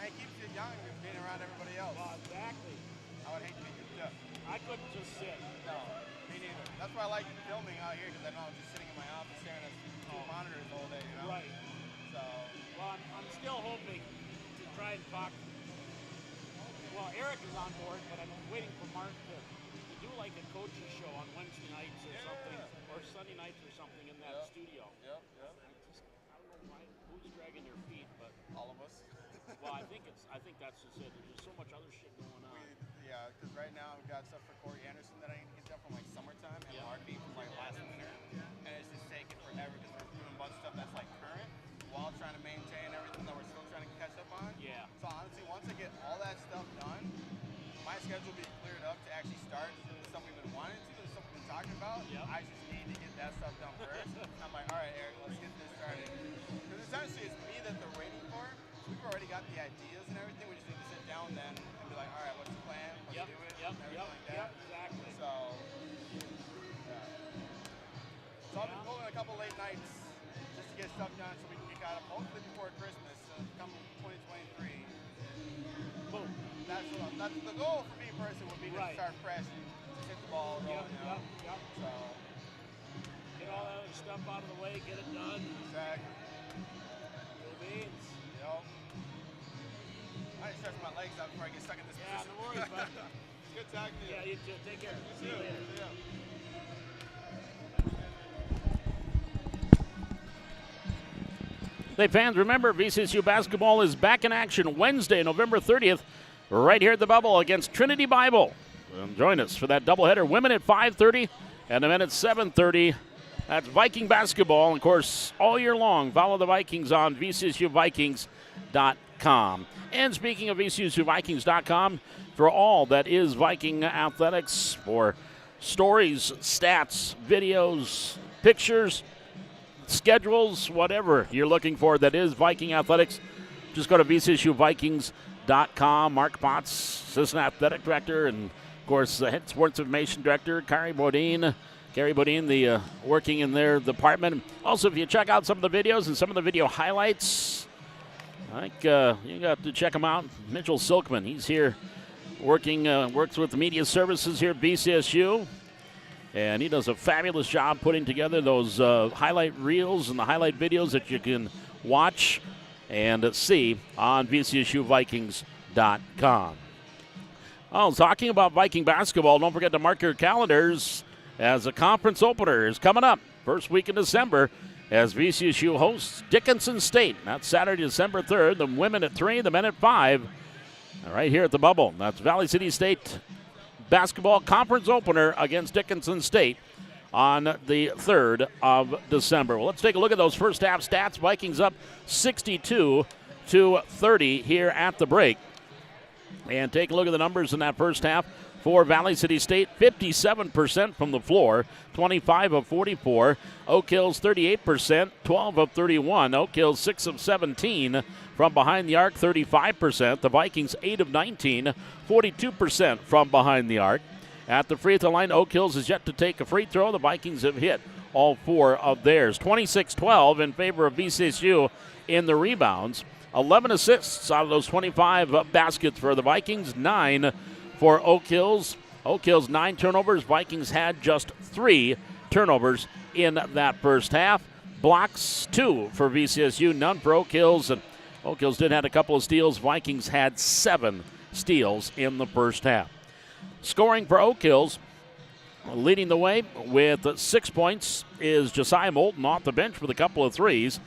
And it keeps you young and being around everybody else. Well, exactly. I would hate to be cooped up. I couldn't just sit. No, me neither. That's why I like filming out here, because I know I'm just sitting in my office staring at two monitors all day, Right. So. Well, I'm still hoping to try and talk. Well, Eric is on board, but I'm waiting for Mark to do like a coaching show on Wednesday nights or something, or Sunday nights or something in that studio. Yep. I don't know why, who's dragging their feet, but All of us. well, I think that's just it. There's just so much other shit going on. Yeah, because right now we've got stuff for Corey Anderson that I need to get done from like summertime and Marketing from like last winter, and it's just taking forever because we're doing a bunch of stuff that's like current while trying to maintain everything that we're still trying to catch up on. Yeah. So honestly, once I get all that stuff done, my schedule will be cleared up to actually start the stuff we've been wanting to, the stuff we've been talking about. Yep. I just need to get that stuff done first. I'm like, all right, Eric, let's get this started. Because essentially it's me that they're waiting for. We've already got the ideas and everything. We just need to sit down then and be like, all right, what's the plan? Let's do it. And everything like that. Exactly. So I've been pulling a couple late nights just to get stuff done so we can get caught up hopefully before Christmas. Come 2023. Boom. That's the goal for me personally would be to start fresh and just hit the ball rolling. Yep. So Get all that other stuff out of the way, get it done. exactly. Cool beans. Yep. I need to stretch my legs out before I get stuck in this Yeah, position. no worries, bud. Good talking to you. Yeah, you too. Take care. See you later. See ya. Hey fans, remember VCSU basketball is back in action Wednesday, November 30th, right here at the Bubble against Trinity Bible. And join us for that doubleheader. Women at 5:30 and the men at 7:30. That's Viking basketball. And of course, all year long, follow the Vikings on VCSUVikings.com. And speaking of VCSUVikings.com, for all that is Viking athletics, for stories, stats, videos, pictures, schedules, whatever you're looking for that is Viking athletics, just go to VCSUVikings.com. Mark Potts, assistant athletic director, and of course the head sports information director, Gary Bodine, the working in their department. Also, if you check out some of the videos and some of the video highlights, I think you got to check them out. Mitchell Silkman, he's here works with the media services here at VCSU. And he does a fabulous job putting together those highlight reels and the highlight videos that you can watch and see on VCSUVikings.com. Oh, talking about Viking basketball, don't forget to mark your calendars as a conference opener is coming up first week in December as VCSU hosts Dickinson State. That's Saturday, December 3rd. The women at 3, the men at 5. Right here at the Bubble. That's Valley City State basketball conference opener against Dickinson State on the 3rd of December. Well, let's take a look at those first half stats. Vikings up 62-30 here at the break. And take a look at the numbers in that first half for Valley City State. 57% from the floor, 25 of 44. Oak Hills 38%, 12 of 31. Oak Hills 6 of 17. From behind the arc, 35%. The Vikings 8 of 19, 42% from behind the arc. At the free throw line, Oak Hills is yet to take a free throw. The Vikings have hit all 4 of theirs. 26-12 in favor of VCSU in the rebounds. 11 assists out of those 25 baskets for the Vikings, 9 for Oak Hills. Oak Hills 9 turnovers. Vikings had just 3 turnovers in that first half. Blocks 2 for VCSU, none for Oak Hills. And Oak Hills did have a couple of steals. Vikings had 7 steals in the first half. Scoring for Oak Hills, leading the way with 6 points is Josiah Moulton off the bench with a couple of threes.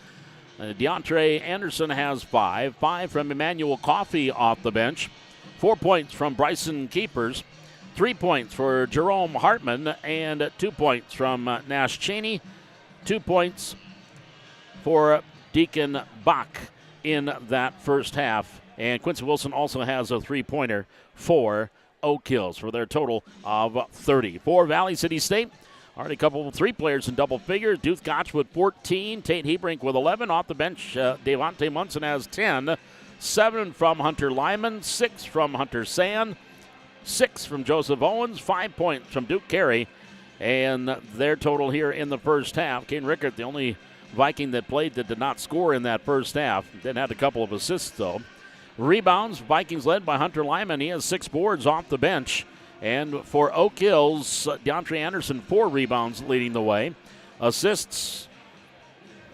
DeAndre Anderson has 5. 5 from Emmanuel Coffey off the bench. 4 points from Bryson Keepers. 3 points for Jerome Hartman, and 2 points from Nash Cheney. 2 points for Deacon Bach in that first half. And Quincy Wilson also has a 3-pointer for Oak Hills for their total of 30. For Valley City State, already a couple of 3 players in double figures. Duth Gotch with 14, Tate Hebrink with 11. Off the bench, Devontae Munson has 10. 7 from Hunter Lyman, 6 from Hunter Sand, 6 from Joseph Owens, 5 points from Duke Carey. And their total here in the first half. Kane Rickert, the only Viking that played that did not score in that first half. Then had a couple of assists, though. Rebounds, Vikings led by Hunter Lyman. He has 6 boards off the bench. And for Oak Hills, DeAndre Anderson, 4 rebounds leading the way. Assists,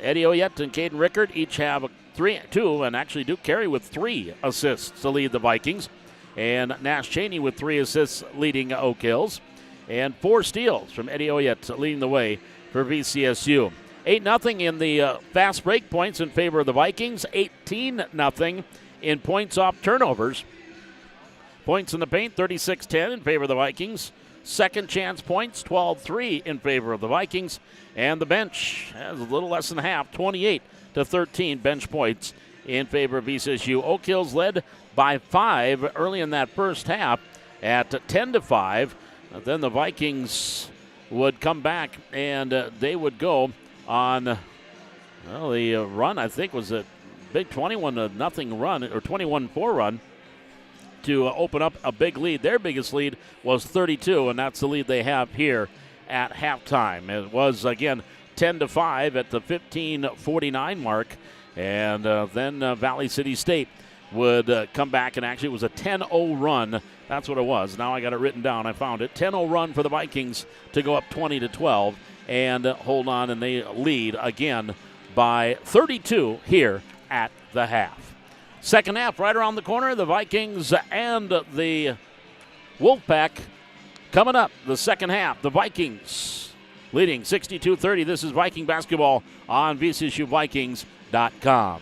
Eddie Oyette and Caden Rickert each have 2, and actually Duke Carey with 3 assists to lead the Vikings. And Nash Cheney with 3 assists leading Oak Hills. And 4 steals from Eddie Oyette leading the way for VCSU. 8-0 in the fast break points in favor of the Vikings. 18-0 in points off turnovers. Points in the paint, 36-10 in favor of the Vikings. Second chance points, 12-3 in favor of the Vikings. And the bench has a little less than half, 28-13 bench points in favor of VCSU. Oak Hills led by 5 early in that first half at 10-5. Then the Vikings would come back and they would go on, well, the run, I think, was a big 21-0 run, or 21-4 run to open up a big lead. Their biggest lead was 32, and that's the lead they have here at halftime. It was, again, 10-5 at the 15:49 mark, and then Valley City State would come back, and actually it was a 10-0 run. That's what it was. Now I got it written down. I found it. 10-0 run for the Vikings to go up 20-12 and hold on, and they lead again by 32 here at the half. Second half right around the corner. The Vikings and the Wolfpack coming up the second half. The Vikings leading 62-30. This is Viking basketball on VCSUVikings.com.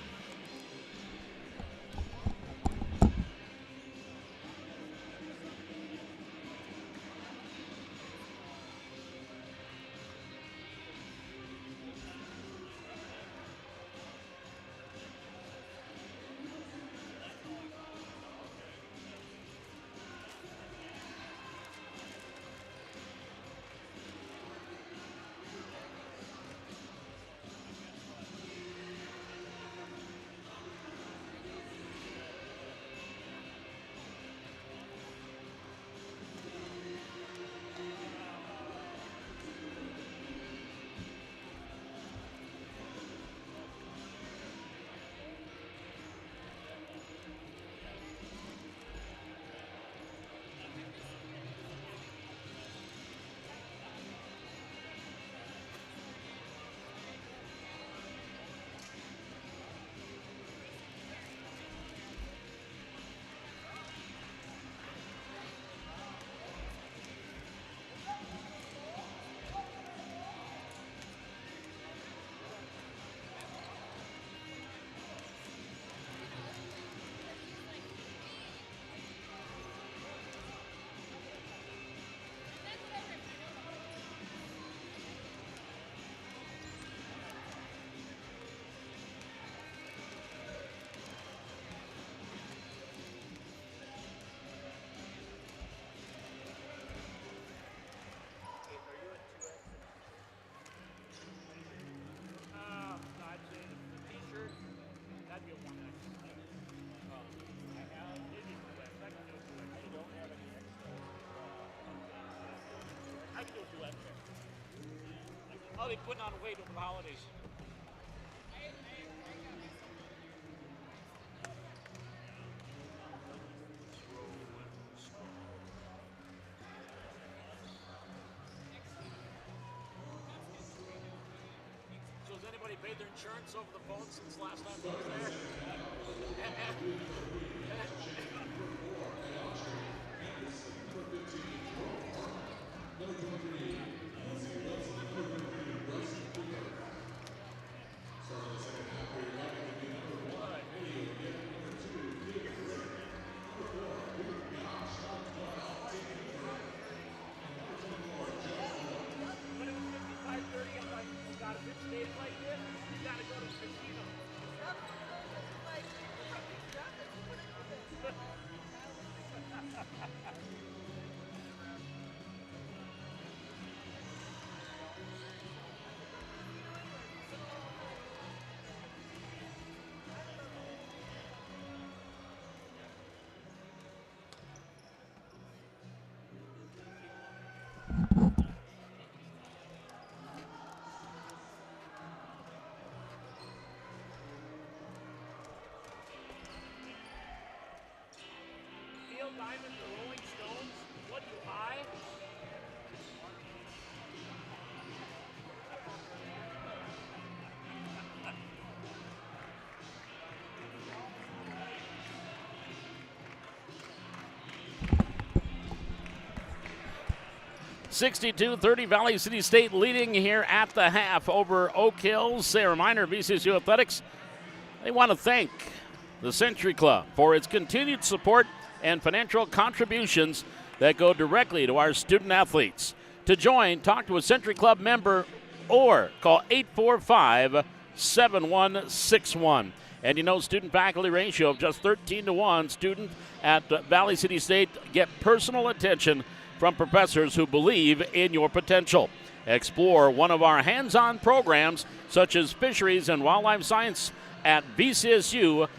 I'll be putting on weight over the holidays. So has anybody paid their insurance over the phone since last time I was there? Simon, the Rolling Stones, what do you buy? (62-30) Valley City State leading here at the half over Oak Hills. A reminder, VCSU Athletics, they want to thank the Century Club for its continued support and financial contributions that go directly to our student athletes. To join, talk to a Century Club member or call 845-7161. And you know, student faculty ratio of just 13-1. Students at Valley City State get personal attention from professors who believe in your potential. Explore one of our hands-on programs such as fisheries and wildlife science at vcsu.edu.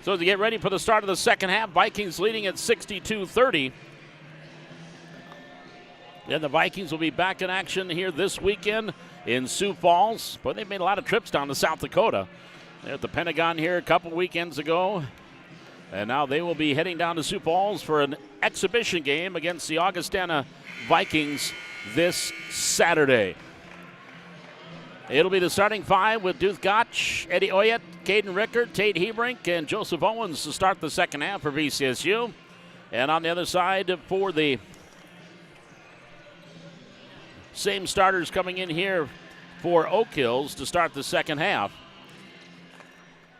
So to get ready for the start of the second half, Vikings leading at 62-30. And the Vikings will be back in action here this weekend in Sioux Falls. But they've made a lot of trips down to South Dakota. They're at the Pentagon here a couple weekends ago. And now they will be heading down to Sioux Falls for an exhibition game against the Augustana Vikings this Saturday. It'll be the starting five with Duth Gotch, Eddie Oyet, Caden Rickard, Tate Hebrink, and Joseph Owens to start the second half for VCSU. And on the other side for the same starters coming in here for Oak Hills to start the second half.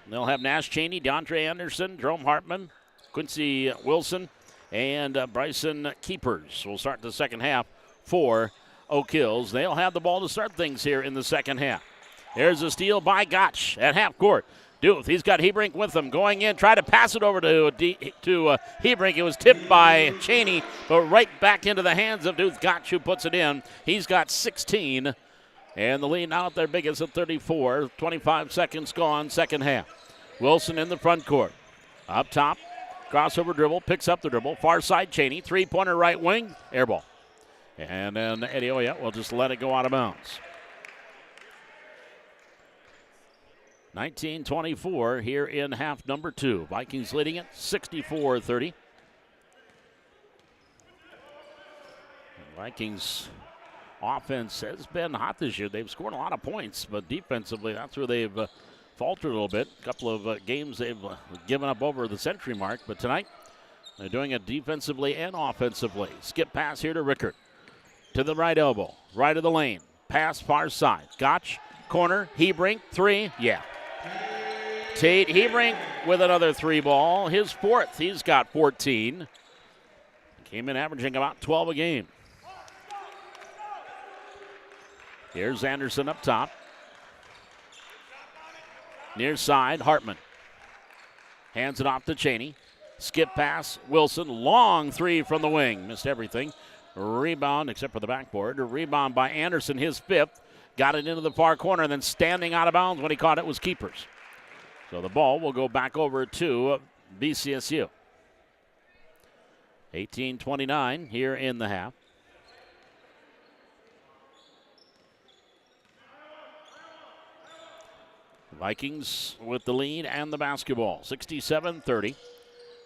They'll have Nash Cheney, DeAndre Anderson, Jerome Hartman, Quincy Wilson, and Bryson Keepers will start the second half for Oak Hills. They'll have the ball to start things here in the second half. There's a steal by Gotch at half court. Duth, he's got Hebrink with him. Going in, try to pass it over to Hebrink. It was tipped by Cheney, but right back into the hands of Duth Gotch, who puts it in. He's got 16, and the lead now at their biggest at 34. 25 seconds gone, second half. Wilson in the front court. Up top, crossover dribble, picks up the dribble. Far side, Cheney, three-pointer right wing, air ball. And then Eddie Oyet will just let it go out of bounds. 19-24 here in half number two. Vikings leading it 64-30. Vikings offense has been hot this year. They've scored a lot of points, but defensively, that's where they've faltered a little bit. A couple of games they've given up over the century mark, but tonight they're doing it defensively and offensively. Skip pass here to Rickard. To the right elbow, right of the lane. Pass far side. Gotch, corner, Hebrink, three, yeah. Tate Hebrink with another three ball. His fourth, he's got 14. Came in averaging about 12 a game. Here's Anderson up top. Near side, Hartman. Hands it off to Cheney. Skip pass, Wilson. Long three from the wing. Missed everything. Rebound, except for the backboard. A rebound by Anderson, his fifth. Got it into the far corner, then standing out of bounds when he caught it was Keepers. So the ball will go back over to VCSU. 18-29 here in the half. Vikings with the lead and the basketball. 67-30.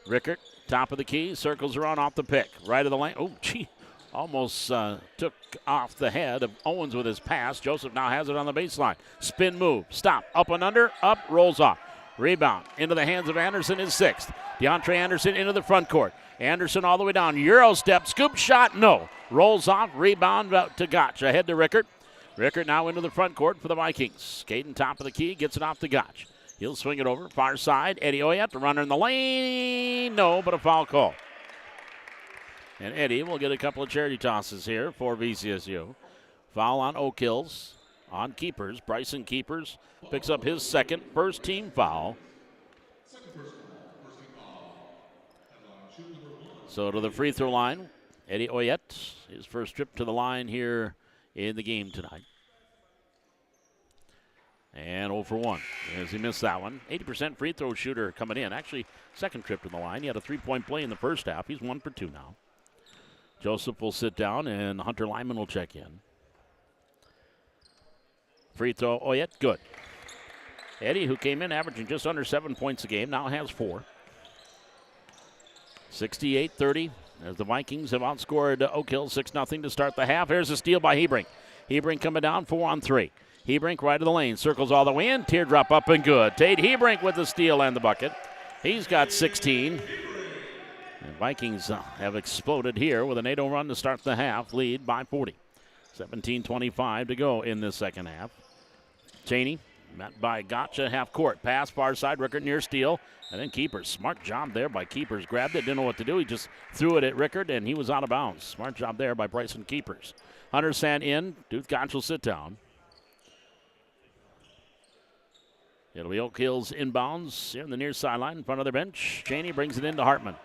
Rickard, top of the key, circles around off the pick. Right of the lane. Oh, gee. Almost took off the head of Owens with his pass. Joseph now has it on the baseline. Spin move. Stop. Up and under. Up. Rolls off. Rebound. Into the hands of Anderson, his sixth. DeAndre Anderson into the front court. Anderson all the way down. Euro step. Scoop shot. No. Rolls off. Rebound to Gotch. Ahead to Rickard. Rickard now into the front court for the Vikings. Caden top of the key. Gets it off to Gotch. He'll swing it over. Far side. Eddie Oyet, the runner in the lane. No, but a foul call. And Eddie will get a couple of charity tosses here for VCSU. Foul on Oak Hills, on Keepers. Bryson Keepers picks up his second, first team foul. So to the free throw line, Eddie Oyet, his first trip to the line here in the game tonight. And 0 for 1 as he missed that one. 80% free throw shooter coming in. Actually, second trip to the line. He had a three-point play in the first half. He's 1 for 2 now. Joseph will sit down, and Hunter Lyman will check in. Free throw, Oyet, good. Eddie, who came in averaging just under 7 points a game, now has 4. 68-30 as the Vikings have outscored Oak Hill 6-0 to start the half. Here's a steal by Hebrink. Hebrink coming down 4-on-3. Hebrink right of the lane, circles all the way in, teardrop up and good. Tate Hebrink with the steal and the bucket. He's got 16. And Vikings have exploded here with an 8-0 run to start the half, lead by 40. 17:25 to go in this second half. Cheney met by Gotcha, half court. Pass far side, Rickard near steal. And then Keepers. Smart job there by Keepers. Grabbed it, didn't know what to do. He just threw it at Rickard, and he was out of bounds. Smart job there by Bryson Keepers. Hunter sent in. Duke Gotch will sit down. It'll be Oak Hill's inbounds here in the near sideline in front of their bench. Cheney brings it into Hartman.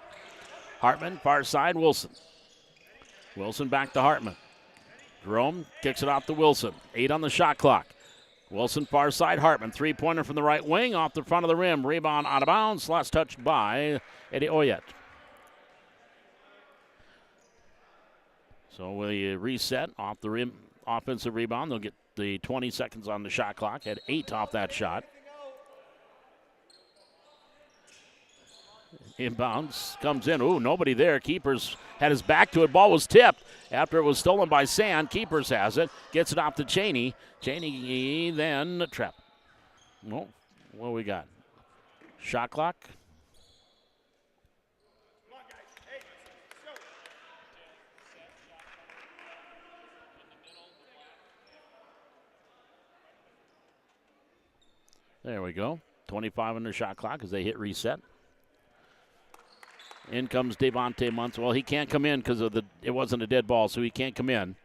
Hartman, far side, Wilson. Wilson back to Hartman. Jerome kicks it off to Wilson. 8 on the shot clock. Wilson far side, Hartman. Three-pointer from the right wing off the front of the rim. Rebound out of bounds. Last touched by Eddie Oyet. So we reset off the rim. Offensive rebound. They'll get the 20 seconds on the shot clock. Had 8 off that shot. Inbounds, comes in. Ooh, nobody there. Keepers had his back to it. Ball was tipped after it was stolen by Sand. Keepers has it. Gets it off to Cheney. Cheney then trap. Well, what do we got? Shot clock. There we go. 25 on the shot clock as they hit reset. In comes Devontae Muntz. Well, he can't come in because it wasn't a dead ball, so he can't come in.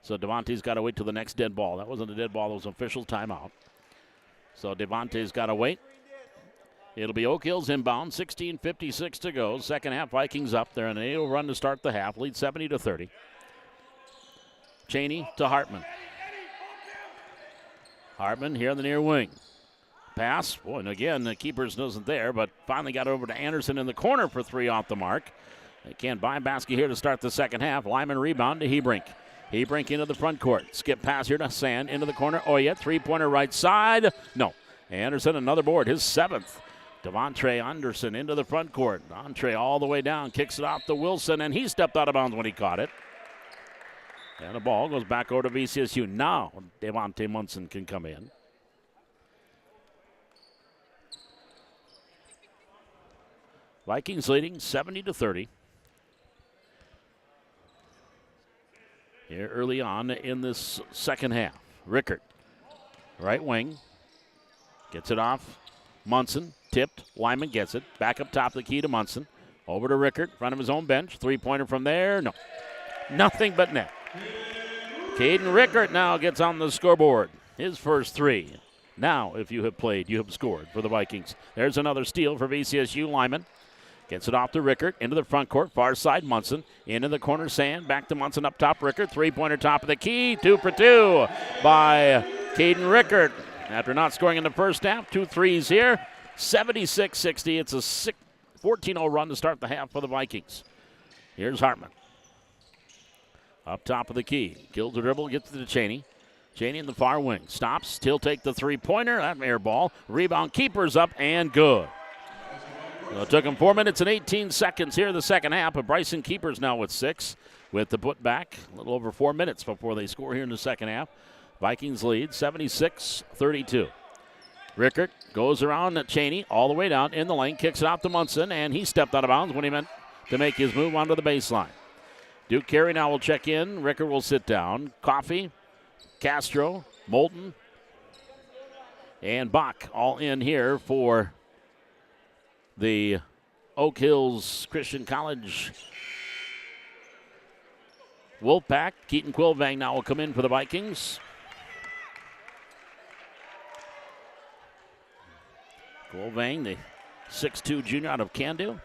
So Devontae's got to wait till the next dead ball. That wasn't a dead ball. It was an official timeout. So Devontae's got to wait. It'll be Oak Hill's inbound. 16:56 to go. Second half, Vikings up. They're on an 8-0 run to start the half. Lead 70-30. Cheney to Hartman. Hartman here in the near wing. Pass. Boy, and again, the keeper's wasn't there, but finally got over to Anderson in the corner for 3 off the mark. They can't buy a basket here to start the second half. Lyman rebound to Hebrink. Hebrink into the front court. Skip pass here to Sand into the corner. Oyet, three-pointer right side. No. Anderson, another board, his 7th. Devontre Anderson into the front court. Entre all the way down, kicks it off to Wilson, and he stepped out of bounds when he caught it. And the ball goes back over to VCSU. Now Devontae Munson can come in. Vikings leading 70-30. Here early on in this second half. Rickard, right wing, gets it off. Munson, tipped. Lyman gets it. Back up top of the key to Munson. Over to Rickard, front of his own bench. Three-pointer from there. No. Nothing but net. Caden Rickard now gets on the scoreboard. His first 3. Now, if you have played, you have scored for the Vikings. There's another steal for VCSU. Lyman gets it off to Rickard, into the front court, far side Munson, into the corner Sand, back to Munson up top, Rickard, three-pointer top of the key, 2 for 2 by Caden Rickard. After not scoring in the first half, 2 threes here, 76-60. It's a 14-0 run to start the half for the Vikings. Here's Hartman. Up top of the key, kills the dribble, gets to Cheney. Cheney in the far wing, stops, he'll take the three-pointer, that air ball, rebound, keepers up, and good. So it took him 4 minutes and 18 seconds here in the second half, but Bryson Keepers now with 6 with the putback. A little over 4 minutes before they score here in the second half. Vikings lead 76-32. Rickard goes around Cheney all the way down in the lane, kicks it out to Munson, and he stepped out of bounds when he meant to make his move onto the baseline. Duke Carey now will check in. Rickard will sit down. Coffey, Castro, Moulton, and Bach all in here for the Oak Hills Christian College Wolfpack. Keaton Quilvang now will come in for the Vikings. Quilvang, the 6'2 junior out of Candu.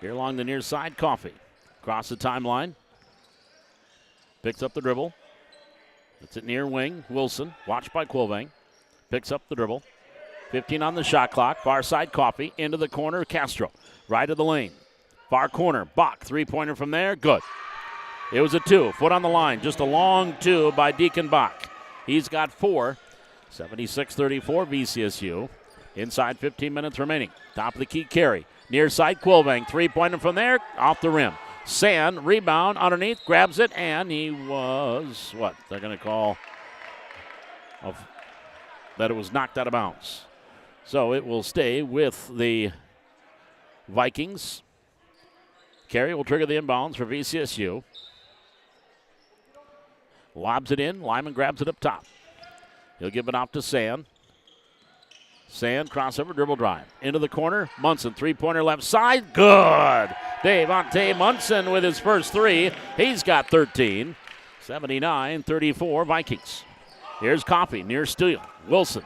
Here along the near side, Coffey. Across the timeline. Picks up the dribble. It's at near wing. Wilson, watched by Quilvang. Picks up the dribble. 15 on the shot clock. Far side, Coffey. Into the corner, Castro. Right of the lane. Far corner, Bach. Three-pointer from there. Good. It was a 2. Foot on the line. Just a long 2 by Deacon Bach. He's got 4. 76-34 VCSU. Inside 15 minutes remaining. Top of the key, Carey. Near side, Quilvang. Three-pointer from there, off the rim. Sand, rebound underneath, grabs it, and he was, what? They're going to call that it was knocked out of bounds. So it will stay with the Vikings. Carey will trigger the inbounds for VCSU. Lobs it in. Lyman grabs it up top. He'll give it off to Sand. Sand, crossover, dribble drive. Into the corner. Munson, three-pointer left side. Good. Devontae Munson with his first three. He's got 13. 79-34 Vikings. Here's Coffey near steal. Wilson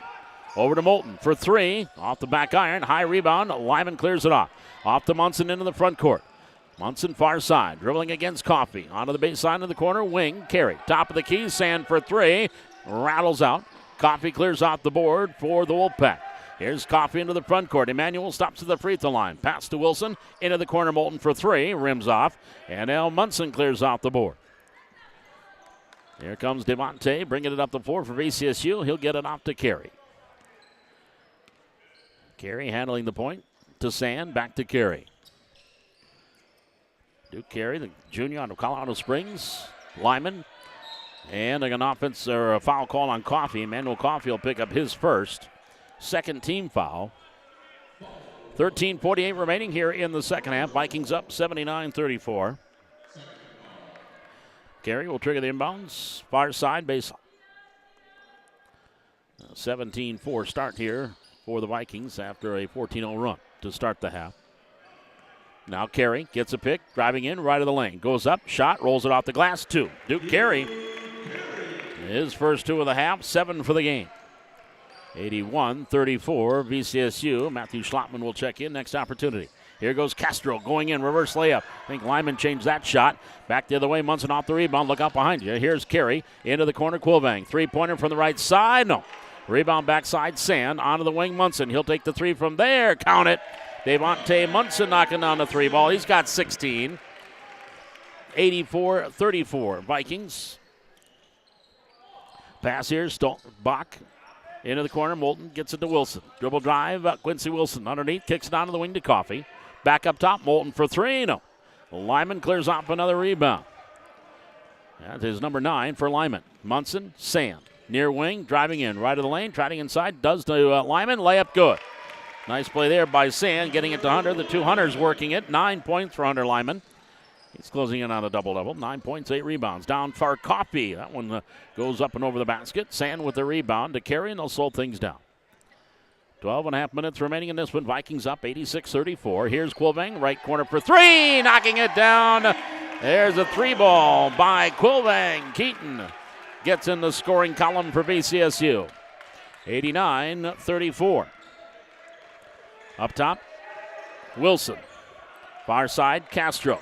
over to Moulton for three. Off the back iron. High rebound. Lyman clears it off. Off to Munson into the front court. Munson far side. Dribbling against Coffey. Onto the baseline of the corner. Wing. Carey. Top of the key. Sand for three. Rattles out. Coffey clears off the board for the Wolfpack. Here's Coffey into the front court. Emmanuel stops at the free throw line. Pass to Wilson. Into the corner. Moulton for three. Rims off. And Al Munson clears off the board. Here comes Devontae, bringing it up the floor for VCSU. He'll get it off to Carey. Carey handling the point to Sand. Back to Carey. Duke Carey, the junior out of Colorado Springs. Lyman. And an offense or a foul call on Coffey. Emmanuel Coffey will pick up his first. Second team foul. 13:48 remaining here in the second half. Vikings up 79-34. Carey will trigger the inbounds. Far side baseline. 17-4 start here for the Vikings after a 14-0 run to start the half. Now Carey gets a pick, driving in right of the lane. Goes up, shot, rolls it off the glass, two. Duke Carey, his first two of the half, 7 for the game. 81-34 VCSU. Matthew Schlottman will check in next opportunity. Here goes Castro going in, reverse layup. I think Lyman changed that shot. Back the other way, Munson off the rebound. Look out behind you. Here's Carey into the corner, Quilvang. Three-pointer from the right side. No. Rebound backside, Sand. Onto the wing, Munson. He'll take the three from there. Count it. Devontae Munson knocking down the three ball. He's got 16. 84-34 Vikings. Pass here, Bach. Into the corner, Moulton gets it to Wilson. Dribble drive, Quincy Wilson underneath, kicks it onto the wing to Coffey. Back up top, Moulton for three. No. Lyman clears off another rebound. That is number 9 for Lyman. Munson, Sand. Near wing, driving in, right of the lane, trotting inside, does to Lyman, layup good. Nice play there by Sand, getting it to Hunter. The two Hunters working it. 9 points for Hunter Lyman. He's closing in on a double-double. 9 points, 8 rebounds. Down far, Coffey. That one goes up and over the basket. Sand with the rebound to Carey, and they'll slow things down. 12.5 minutes remaining in this one. Vikings up 86-34. Here's Quilvang, right corner for three, knocking it down. There's a three ball by Quilvang. Keaton gets in the scoring column for VCSU. 89-34. Up top, Wilson. Far side, Castro.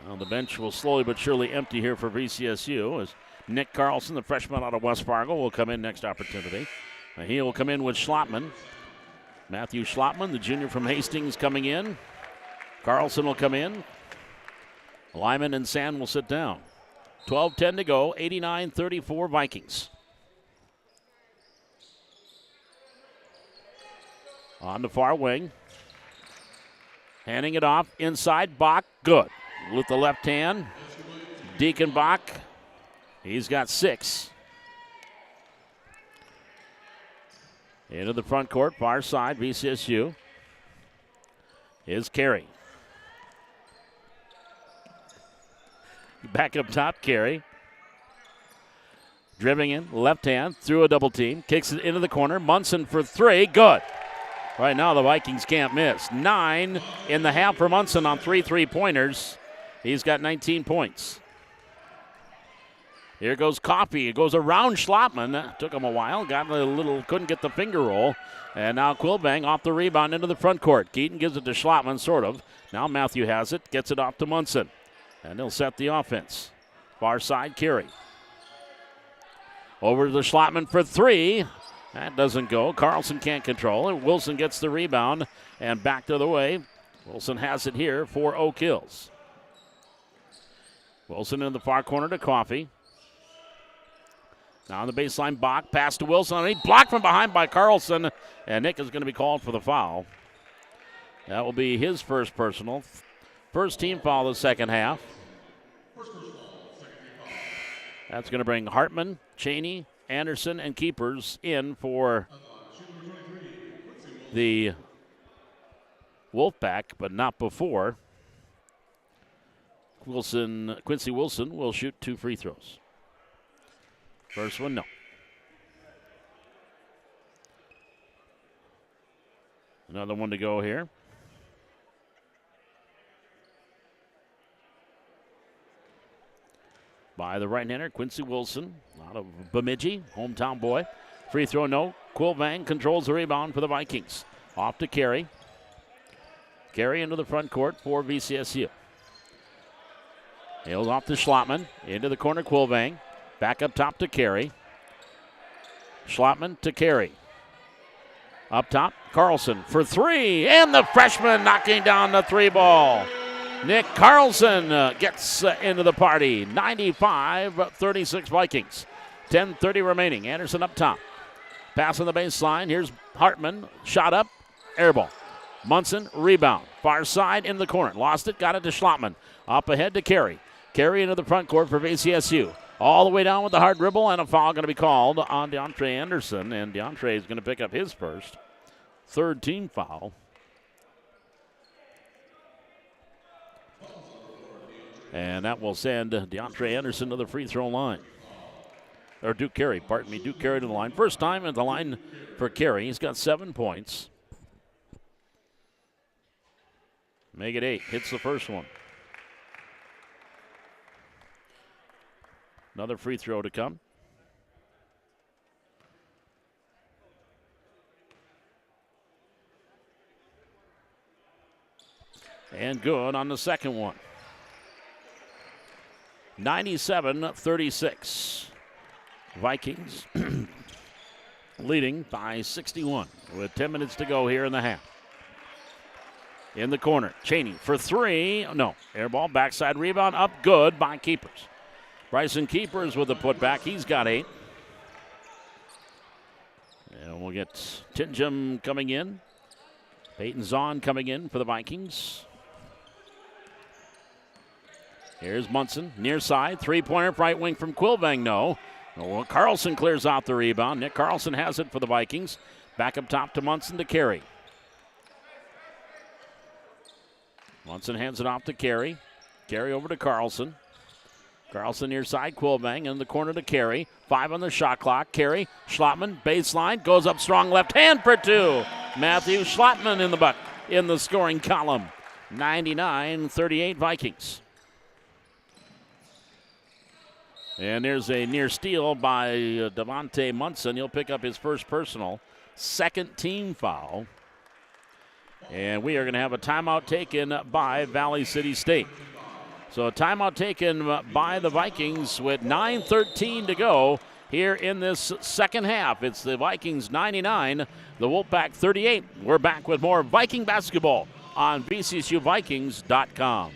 Well, the bench will slowly but surely empty here for VCSU as Nick Carlson, the freshman out of West Fargo, will come in next opportunity. He will come in with Schlottman. Matthew Schlottman, the junior from Hastings, coming in. Carlson will come in. Lyman and Sand will sit down. 12:10 to go, 89-34 Vikings. On the far wing. Handing it off inside, Bach, good. With the left hand, Deacon Bach, he's got 6. Into the front court, far side, VCSU. Is Carey. Back up top, Carey. Driving in, left hand, through a double team, kicks it into the corner. Munson for three, good. Right now, the Vikings can't miss. 9 in the half for Munson on 3 3-pointers. He's got 19 points. Here goes Coffey. It goes around Schlottman. Took him a while. Got a little, couldn't get the finger roll. And now Quilvang off the rebound into the front court. Keaton gives it to Schlottman, sort of. Now Matthew has it. Gets it off to Munson. And he'll set the offense. Far side, Carey. Over to Schlottman for three. That doesn't go. Carlson can't control it. Wilson gets the rebound and back the other way. Wilson has it here for Oak Hills. Wilson in the far corner to Coffey. Now on the baseline, Bach, pass to Wilson. He blocked from behind by Carlson, and Nick is going to be called for the foul. That will be his first personal. First team foul of the second half. That's going to bring Hartman, Cheney, Anderson, and Keepers in for the Wolfpack, but not before. Quincy Wilson will shoot 2 free throws. First one, no. Another one to go here. By the right-hander, Quincy Wilson, out of Bemidji, hometown boy. Free throw, no. Quilvang controls the rebound for the Vikings. Off to Carey. Carey into the front court for VCSU. Hales off to Schlottman. Into the corner, Quilvang. Back up top to Carey. Schlottman to Carey. Up top, Carlson for 3. And the freshman knocking down the 3 ball. Nick Carlson gets into the party. 95-36 Vikings. 10:30 remaining. Anderson up top. Pass on the baseline. Here's Hartman. Shot up. Air ball. Munson, rebound. Far side in the corner. Lost it. Got it to Schlottman. Up ahead to Carey. Carey into the front court for VCSU. All the way down with the hard dribble, and a foul going to be called on DeAndre Anderson. And DeAndre is going to pick up his first. Third team foul. And that will send DeAndre Anderson to the free throw line. Or Duke Carey, pardon me. Duke Carey to the line. First time at the line for Carey. He's got 7 points. Make it 8. Hits the first one. Another free throw to come. And good on the second one. 97-36. Vikings leading by 61 with 10 minutes to go here in the half. In the corner, Cheney for 3. No, air ball, backside rebound, up good by Keepers. Bryson Keepers with the putback. He's got 8. And we'll get Tinjum coming in. Peyton Zahn coming in for the Vikings. Here's Munson, near side. 3-pointer, right wing from Quilvang, no. Well, Carlson clears out the rebound. Nick Carlson has it for the Vikings. Back up top to Munson to Carey. Munson hands it off to Carey. Carey over to Carlson. Carlson near side, Quilvang in the corner to Carey. 5 on the shot clock. Carey, Schlottman, baseline, goes up strong left hand for 2. Matthew Schlottman in the scoring column. 99-38 Vikings. And there's a near steal by Devontae Munson. He'll pick up his first personal. Second team foul. And we are going to have a timeout taken by Valley City State. So a timeout taken by the Vikings with 9:13 to go here in this second half. It's the Vikings 99, the Wolfpack 38. We're back with more Viking basketball on VCSUVikings.com.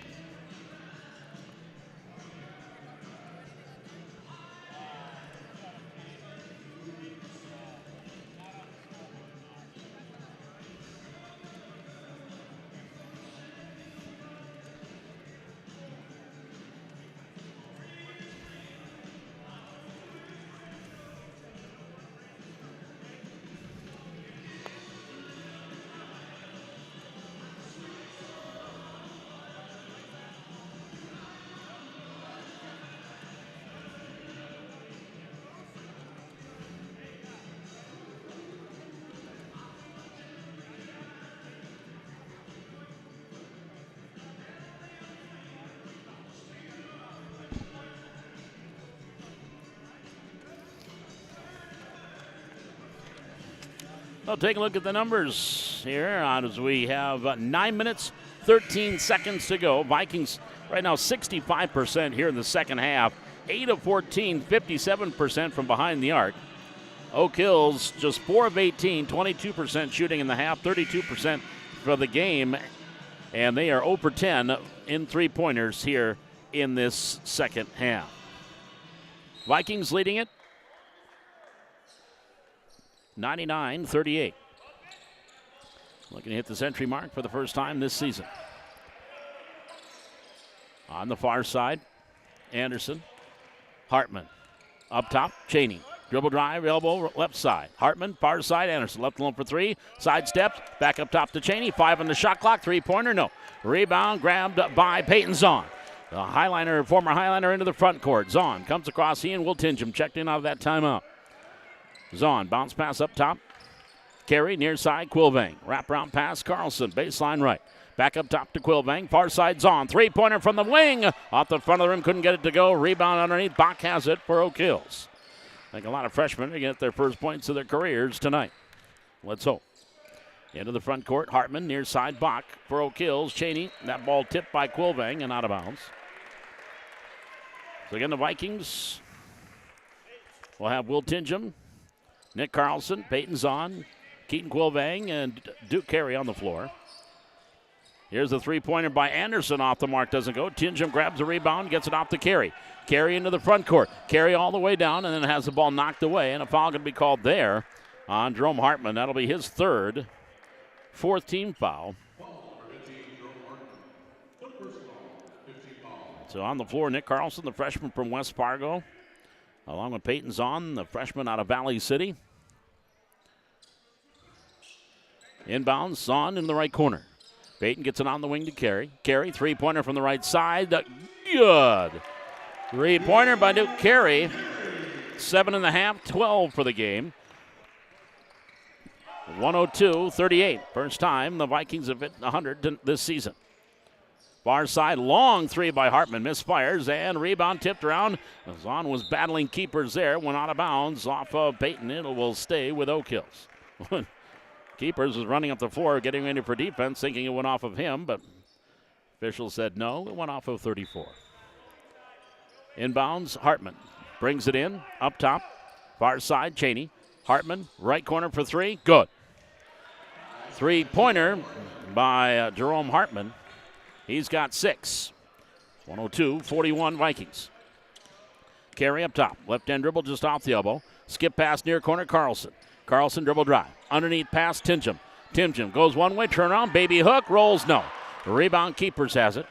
Well, take a look at the numbers here as we have 9 minutes, 13 seconds to go. Vikings right now 65% here in the second half. 8 of 14, 57% from behind the arc. Oak Hills just 4 of 18, 22% shooting in the half, 32% for the game. And they are 0 for 10 in three-pointers here in this second half. Vikings leading it 99-38. Looking to hit the century mark for the first time this season. On the far side, Anderson. Hartman. Up top, Cheney. Dribble drive, elbow, left side. Hartman, far side, Anderson. Left alone for three. Side steps, back up top to Cheney. 5 on the shot clock. 3-pointer, no. Rebound grabbed by Peyton Zahn. The former Highliner into the front court. Zahn comes across. He and Will Tingham checked in out of that timeout. Zahn, bounce pass up top. Carey, near side, Quilvang. Wraparound pass, Carlson, baseline right. Back up top to Quilvang. Far side, Zahn. 3-pointer from the wing. Off the front of the rim, couldn't get it to go. Rebound underneath. Bach has it for Oak Hills. I think a lot of freshmen are going to get their first points of their careers tonight. Let's hope. Into the front court, Hartman, near side, Bach for Oak Hills. Cheney, that ball tipped by Quilvang and out of bounds. So again, the Vikings will have Will Tingham, Nick Carlson, Peyton Zahn, Keaton Quilvang, and Duke Carey on the floor. Here's the 3-pointer by Anderson off the mark, doesn't go. Tingham grabs the rebound, gets it off to Carey. Carey into the front court. Carey all the way down, and then has the ball knocked away, and a foul going to be called there on Jerome Hartman. That'll be his fourth team foul. So on the floor, Nick Carlson, the freshman from West Fargo, along with Peyton Zahn, the freshman out of Valley City. Inbounds, Zahn in the right corner. Peyton gets it on the wing to Carey. Carey, 3-pointer from the right side. Good. 3-pointer by Duke Carey. 7.5, 12 for the game. 102-38. First time the Vikings have hit 100 this season. Far side, long three by Hartman. Misfires and rebound tipped around. Zahn was battling keepers there. Went out of bounds off of Peyton. It will stay with Oak Hills. Keepers was running up the floor, getting ready for defense, thinking it went off of him, but officials said no, it went off of 34. Inbounds, Hartman brings it in, up top, far side, Cheney. Hartman, right corner for three, good. 3-pointer by Jerome Hartman. He's got 6. 102-41 Vikings. Carey up top, left end dribble just off the elbow. Skip pass near corner, Carlson. Carlson dribble drive. Underneath pass, Tingham. Tingham goes one way, turn around, baby hook, rolls no. The rebound, Keepers has it.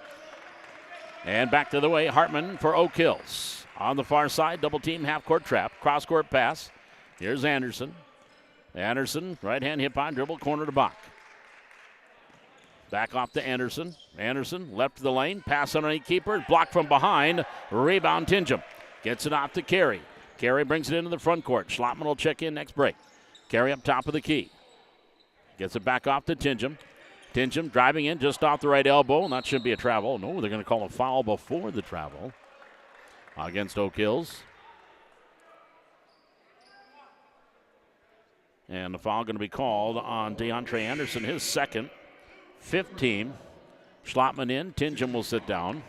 And back to the way, Hartman for Oak Hills. On the far side, double team, half court trap, cross court pass. Here's Anderson. Anderson, right hand hip on dribble, corner to Bach. Back off to Anderson. Anderson left to the lane, pass underneath Keeper, blocked from behind. Rebound, Tingham. Gets it off to Carey. Carey brings it into the front court. Schlottman will check in next break. Carey up top of the key. Gets it back off to Tingham. Tingham driving in just off the right elbow. And that should be a travel. No, they're going to call a foul before the travel against Oak Hills. And the foul going to be called on DeAndre Anderson, his second, 5th team. Schlottman in. Tingham will sit down.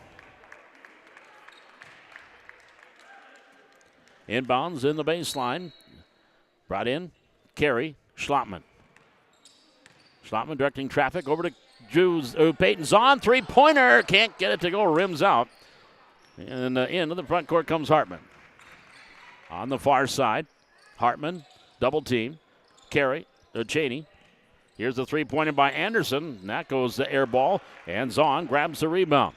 Inbounds in the baseline. Brought in. Carey, Schlottman. Schlottman directing traffic over to Peyton Zahn. 3-pointer. Can't get it to go. Rims out. And into the front court comes Hartman. On the far side, Hartman, double team. Carey, Cheney. Here's the 3-pointer by Anderson. And that goes the air ball. And Zahn grabs the rebound.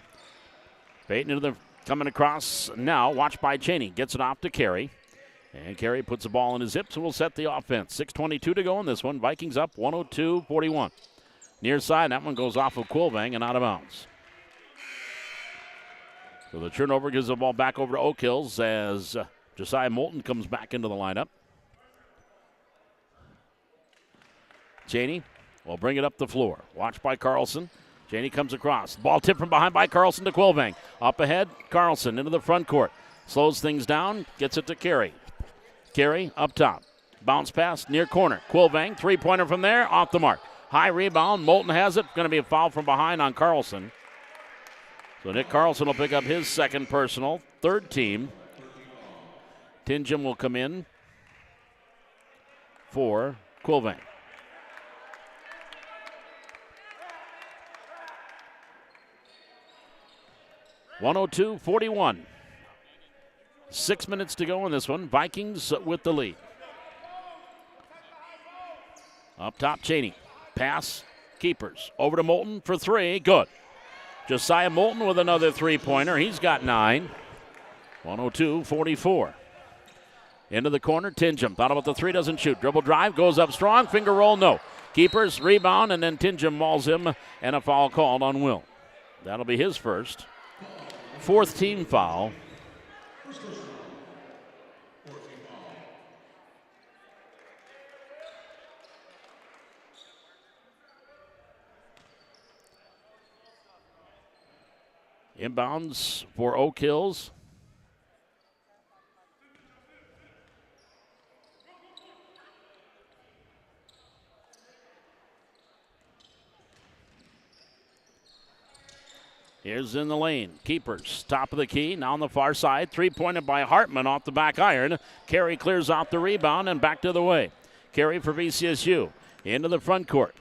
Peyton coming across now. Watched by Cheney. Gets it off to Carey. And Carey puts the ball in his hips and will set the offense. 6:22 to go in this one. Vikings up 102-41. Near side, that one goes off of Quilvang and out of bounds. So the turnover gives the ball back over to Oak Hills as Josiah Moulton comes back into the lineup. Cheney will bring it up the floor. Watched by Carlson. Cheney comes across. Ball tipped from behind by Carlson to Quilvang. Up ahead, Carlson into the front court. Slows things down, gets it to Carey. Carey up top. Bounce pass near corner. Quilvang, 3-pointer from there, off the mark. High rebound, Moulton has it. Going to be a foul from behind on Carlson. So Nick Carlson will pick up his second personal, 3rd team. Tingham will come in for Quilvang. (102-41). 6 minutes to go in this one. Vikings with the lead. Up top, Cheney. Pass, keepers. Over to Moulton for three. Good. Josiah Moulton with another three-pointer. He's got 9. 102-44. Into the corner, Tingham. Thought about the three, doesn't shoot. Dribble drive, goes up strong. Finger roll, no. Keepers, rebound, and then Tingham mauls him, and a foul called on Will. That'll be his first. 4th team foul. Inbounds for Oak Hills. Here's in the lane. Keepers, top of the key, now on the far side. Three-pointed by Hartman off the back iron. Carey clears out the rebound and back to the way. Carey for VCSU. Into the front court.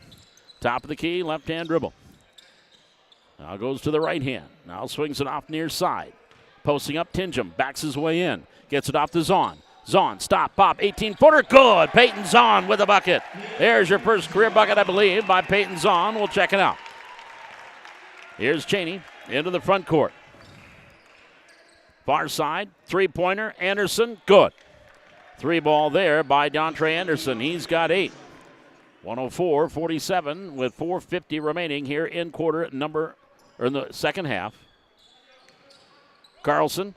Top of the key, left-hand dribble. Now goes to the right hand. Now swings it off near side. Posting up, Tingham backs his way in. Gets it off to Zahn. Zahn, stop, pop, 18-footer, good. Peyton Zahn with a bucket. There's your first career bucket, I believe, by Peyton Zahn. We'll check it out. Here's Cheney into the front court. Far side, three-pointer, Anderson, good. 3-ball there by Dontre Anderson. He's got 8. 104-47 with 4:50 remaining here in in the second half. Carlson,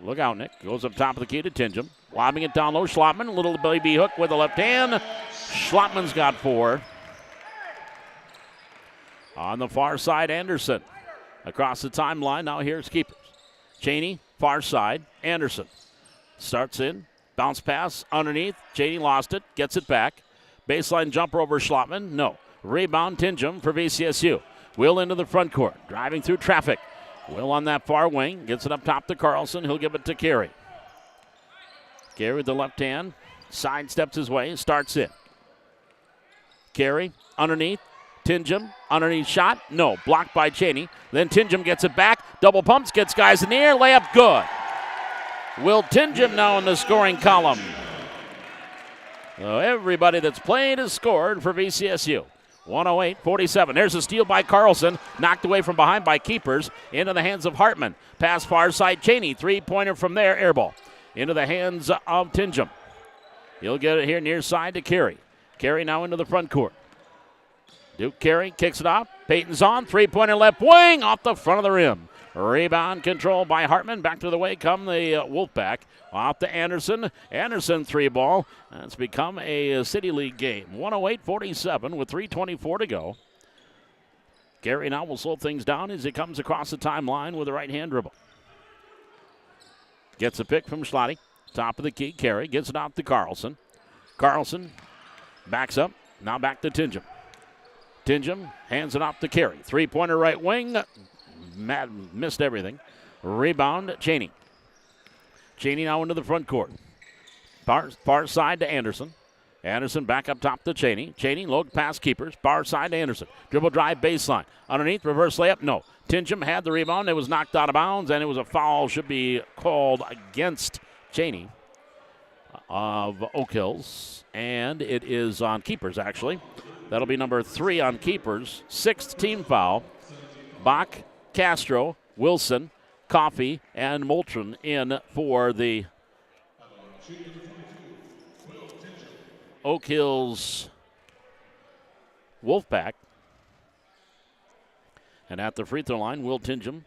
look out, Nick. Goes up top of the key to Tingham. Lobbing it down low. Schlotman, little baby hook with the left hand. Schlotman's got 4. On the far side, Anderson. Across the timeline, now here's keepers. Cheney, far side. Anderson starts in. Bounce pass underneath. Cheney lost it. Gets it back. Baseline jumper over Schlotman. No. Rebound, Tingham for VCSU. Will into the front court. Driving through traffic. Will on that far wing. Gets it up top to Carlson. He'll give it to Carey. Carey with the left hand. Sidesteps his way. Starts in. Carey underneath. Tingham underneath shot. No. Blocked by Cheney. Then Tingham gets it back. Double pumps. Gets guys in the air. Layup good. Will Tingham now in the scoring column. So everybody that's played has scored for VCSU. 108-47. There's a steal by Carlson. Knocked away from behind by keepers. Into the hands of Hartman. Pass far side Cheney. Three-pointer from there. Air ball. Into the hands of Tingham. He'll get it here near side to Carey. Carey now into the front court. Duke Carey kicks it off. Peyton's on. Three-pointer left wing off the front of the rim. Rebound control by Hartman. Back to the way come the Wolfpack. Off to Anderson. Anderson 3-ball. It's become a City League game. 108-47 with 3:24 to go. Carey now will slow things down as he comes across the timeline with a right-hand dribble. Gets a pick from Schlotty. Top of the key. Carey gets it off to Carlson. Carlson backs up. Now back to Tingham. Tingham hands it off to Carey. Three-pointer right wing. Missed everything. Rebound, Cheney. Cheney now into the front court. Far side to Anderson. Anderson back up top to Cheney. Cheney, low pass keepers. Far side to Anderson. Dribble drive baseline. Underneath, reverse layup. No. Tingham had the rebound. It was knocked out of bounds, and it was a foul. Should be called against Cheney of Oak Hills. And it is on keepers, actually. That'll be number 3 on keepers. 6th team foul. Bach, Castro, Wilson, Coffey, and Moulton in for the Oak Hills Wolfpack. And at the free throw line, Will Tingham.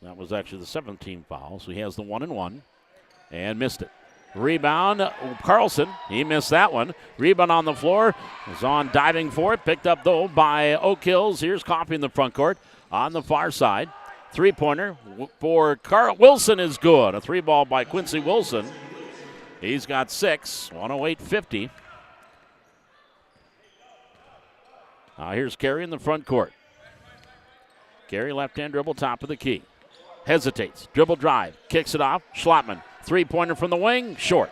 That was actually the 7th team foul, so he has the 1-and-1 and missed it. Rebound, Carlson. He missed that one. Rebound on the floor. Zahn diving for it. Picked up, though, by Oak Hills. Here's Coffey in the front court. On the far side. Three-pointer for Wilson is good. A 3-ball by Quincy Wilson. He's got 6. 108-50. Here's Carey in the front court. Carey left-hand dribble, top of the key. Hesitates. Dribble drive. Kicks it off. Schlotman. Three-pointer from the wing, short.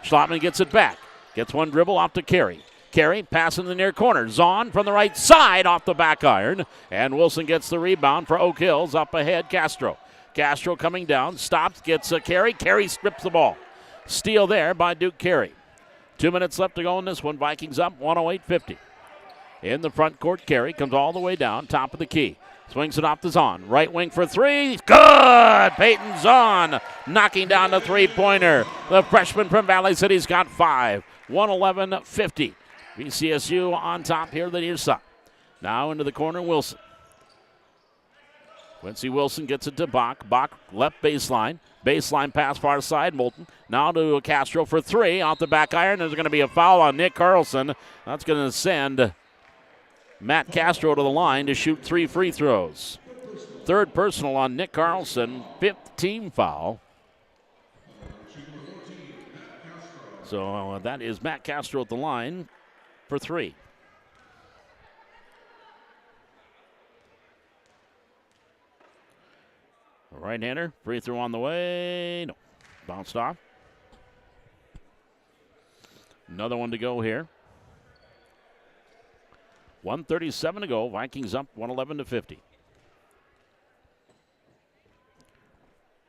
Schlotman gets it back. Gets one dribble off to Carey. Carey passing the near corner. Zahn from the right side off the back iron. And Wilson gets the rebound for Oak Hills. Up ahead, Castro. Castro coming down. Stops, gets a Carey. Carey strips the ball. Steal there by Duke Carey. 2 minutes left to go in this one. Vikings up 108-50. In the front court, Carey comes all the way down, top of the key. Swings it off to Zahn. Right wing for three. Good! Peyton Zahn knocking down the three-pointer. The freshman from Valley City's got 5. 111-50. VCSU on top here the near side. Now into the corner, Wilson. Quincy Wilson gets it to Bach. Bach left baseline. Baseline pass far side. Moulton now to Castro for three. Off the back iron. There's going to be a foul on Nick Carlson. That's going to send Matt Castro to the line to shoot 3 free throws. Third personal on Nick Carlson. 5th team foul. So that is Matt Castro at the line for 3. Right-hander, free throw on the way. No, bounced off. Another one to go here. 1:37 to go. Vikings up 111-50.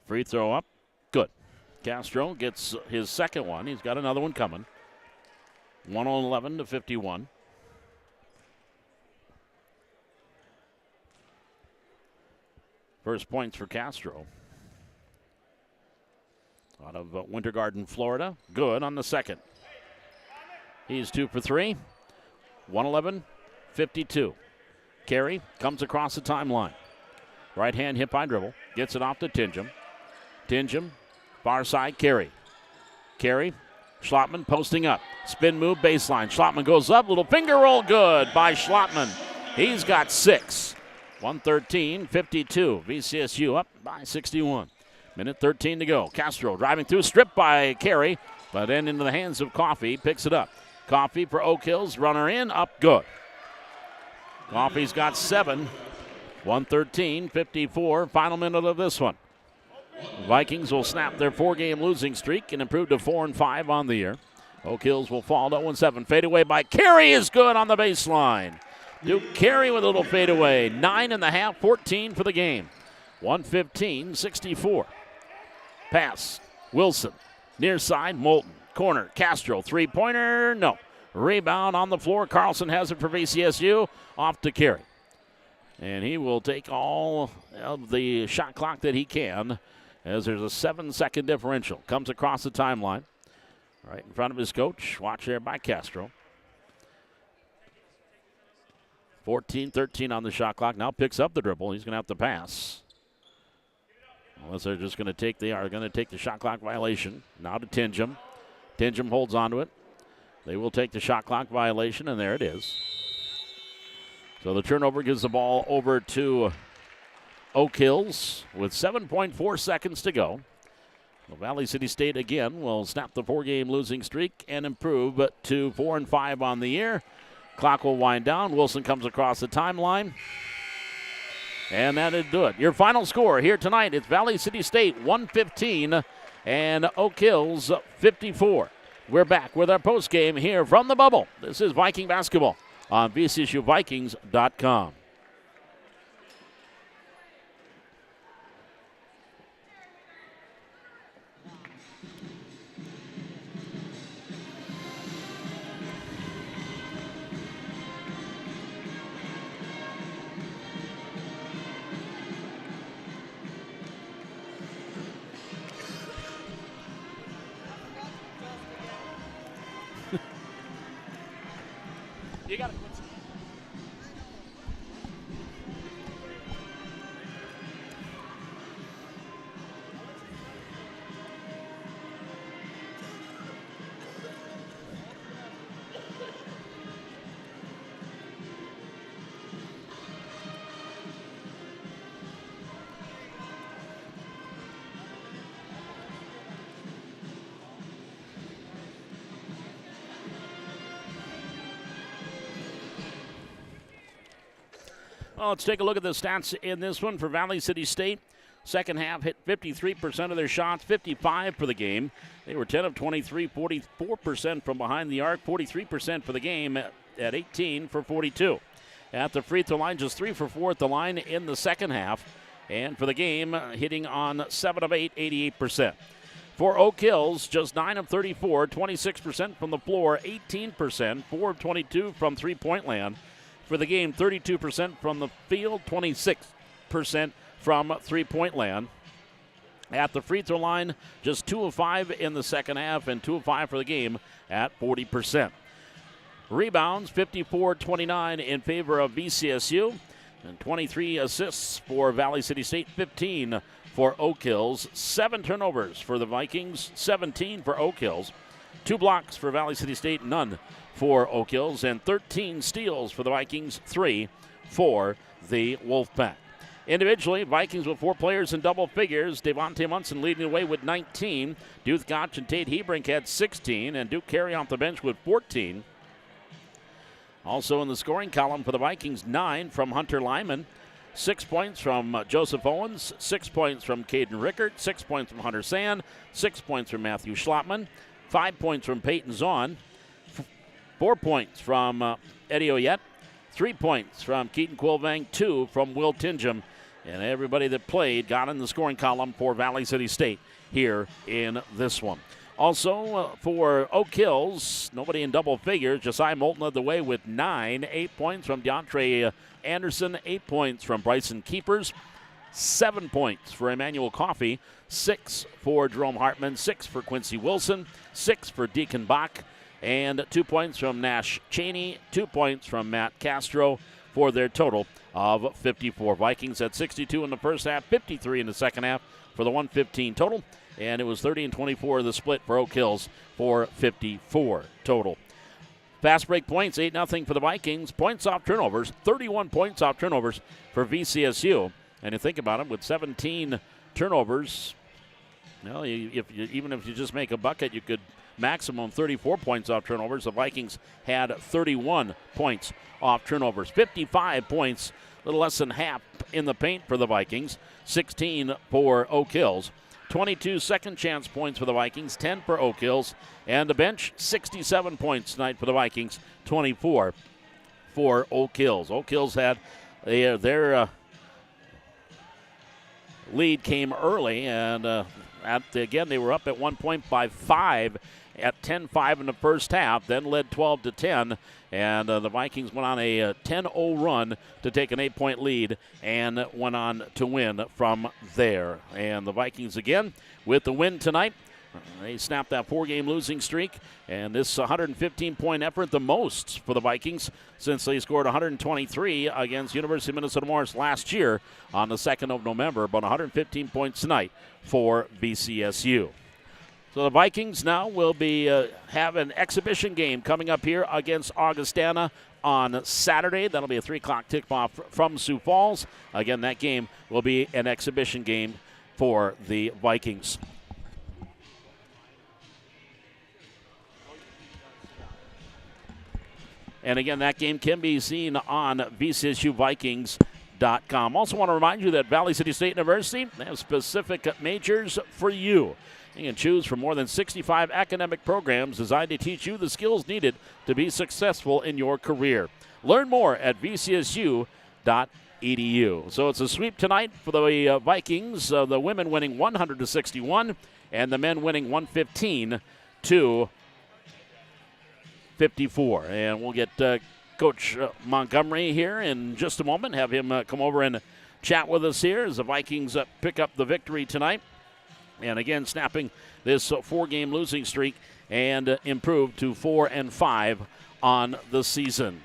Free throw up, good. Castro gets his second one. He's got another one coming. 111-51. First points for Castro. Out of Winter Garden, Florida. Good on the second. He's 2 for 3. 111-52. Carey comes across the timeline. Right hand hip high dribble. Gets it off to Tingham. Tingham, far side, Carey. Carey, Schlottman posting up. Spin move, baseline. Schlottman goes up. Little finger roll, good by Schlottman. He's got 6. 113-52. VCSU up by 61. Minute 13 to go. Castro driving through, stripped by Carey, but then into the hands of Coffey. Picks it up. Coffey for Oak Hills. Runner in, up, good. Coffey's got 7. 113-54. Final minute of this one. Vikings will snap their 4-game losing streak and improve to 4-5 on the year. Oak Hills will fall to 0-7. Fade away by Carey is good on the baseline. Duke Carey with a little fadeaway. 9.5, 14 for the game. 115-64. Pass. Wilson. Near side, Moulton. Corner. Castro. Three-pointer. No. Rebound on the floor. Carlson has it for VCSU. Off to Carey. And he will take all of the shot clock that he can as there's a 7-second differential. Comes across the timeline. Right in front of his coach. Watch there by Castro. 14-13 on the shot clock. Now picks up the dribble. He's going to have to pass. Unless they're just going to take the shot clock violation. Now to Tingham. Tingham holds onto it. They will take the shot clock violation, and there it is. So the turnover gives the ball over to Oak Hills with 7.4 seconds to go. Well, Valley City State again will snap the 4-game losing streak and improve to 4-5 on the year. Clock will wind down. Wilson comes across the timeline. And that'll do it. Your final score here tonight, it's Valley City State 115 and Oak Hills 54. We're back with our postgame here from the bubble. This is Viking basketball on VCSUVikings.com. You got it. Well, let's take a look at the stats in this one for Valley City State. Second half hit 53% of their shots, 55 for the game. They were 10 of 23, 44% from behind the arc, 43% for the game at 18 for 42. At the free throw line, just 3 for 4 at the line in the second half. And for the game, hitting on 7 of 8, 88%. For Oak Hills, just 9 of 34, 26% from the floor, 18%, 4 of 22 from three-point land. For the game, 32% from the field, 26% from three-point land. At the free throw line, just 2 of 5 in the second half and 2 of 5 for the game at 40%. Rebounds, 54-29 in favor of VCSU, and 23 assists for Valley City State, 15 for Oak Hills. 7 turnovers for the Vikings, 17 for Oak Hills. 2 blocks for Valley City State, none for Oak Hills, and 13 steals for the Vikings, 3 for the Wolfpack. Individually, Vikings with 4 players in double figures. Devontae Munson leading the way with 19. Duke Gotch and Tate Hebrink had 16, and Duke Carey off the bench with 14. Also in the scoring column for the Vikings, 9 from Hunter Lyman. 6 points from Joseph Owens, 6 points from Caden Rickert, 6 points from Hunter Sand, 6 points from Matthew Schlottman, 5 points from Peyton Zahn, 4 points from Eddie Oyette, 3 points from Keaton Quilvang, 2 from Will Tingham. And everybody that played got in the scoring column for Valley City State here in this one. Also for Oak Hills, nobody in double figures. Josiah Moulton led the way with 9. 8 points from DeAndre Anderson, 8 points from Bryson Keepers, 7 points for Emmanuel Coffey, 6 for Jerome Hartman, 6 for Quincy Wilson, 6 for Deacon Bach, and 2 points from Nash Cheney, 2 points from Matt Castro for their total of 54. Vikings had 62 in the first half, 53 in the second half for the 115 total, and it was 30 and 24 the split for Oak Hills for 54 total. Fast break points, 8-0 for the Vikings. Points off turnovers, 31 points off turnovers for VCSU. And you think about it, with 17 turnovers, well, even if you just make a bucket, you could maximum 34 points off turnovers. The Vikings had 31 points off turnovers. 55 points, a little less than half in the paint for the Vikings. 16 for Oak Hills. 22 second chance points for the Vikings, 10 for Oak Hills. And the bench, 67 points tonight for the Vikings, 24 for Oak Hills. Oak Hills had their lead came early, and again, they were up at 1 point by 5 at 10-5 in the first half, then led 12-10, and the Vikings went on a 10-0 run to take an 8-point lead and went on to win from there. And the Vikings, again, with the win tonight, they snapped that 4-game losing streak, and this 115-point effort, the most for the Vikings since they scored 123 against University of Minnesota Morris last year on the 2nd of November, but 115 points tonight for VCSU. So the Vikings now will be have an exhibition game coming up here against Augustana on Saturday. That'll be a 3 o'clock tip-off from Sioux Falls. Again, that game will be an exhibition game for the Vikings. And again, that game can be seen on VCSUVikings.com. Also want to remind you that Valley City State University, they have specific majors for you. You can choose from more than 65 academic programs designed to teach you the skills needed to be successful in your career. Learn more at vcsu.edu. So it's a sweep tonight for the Vikings, the women winning 100-61 and the men winning 115-54. And we'll get Coach Montgomery here in just a moment, have him come over and chat with us here as the Vikings pick up the victory tonight. And again, snapping this 4-game losing streak and improved to 4-5 on the season.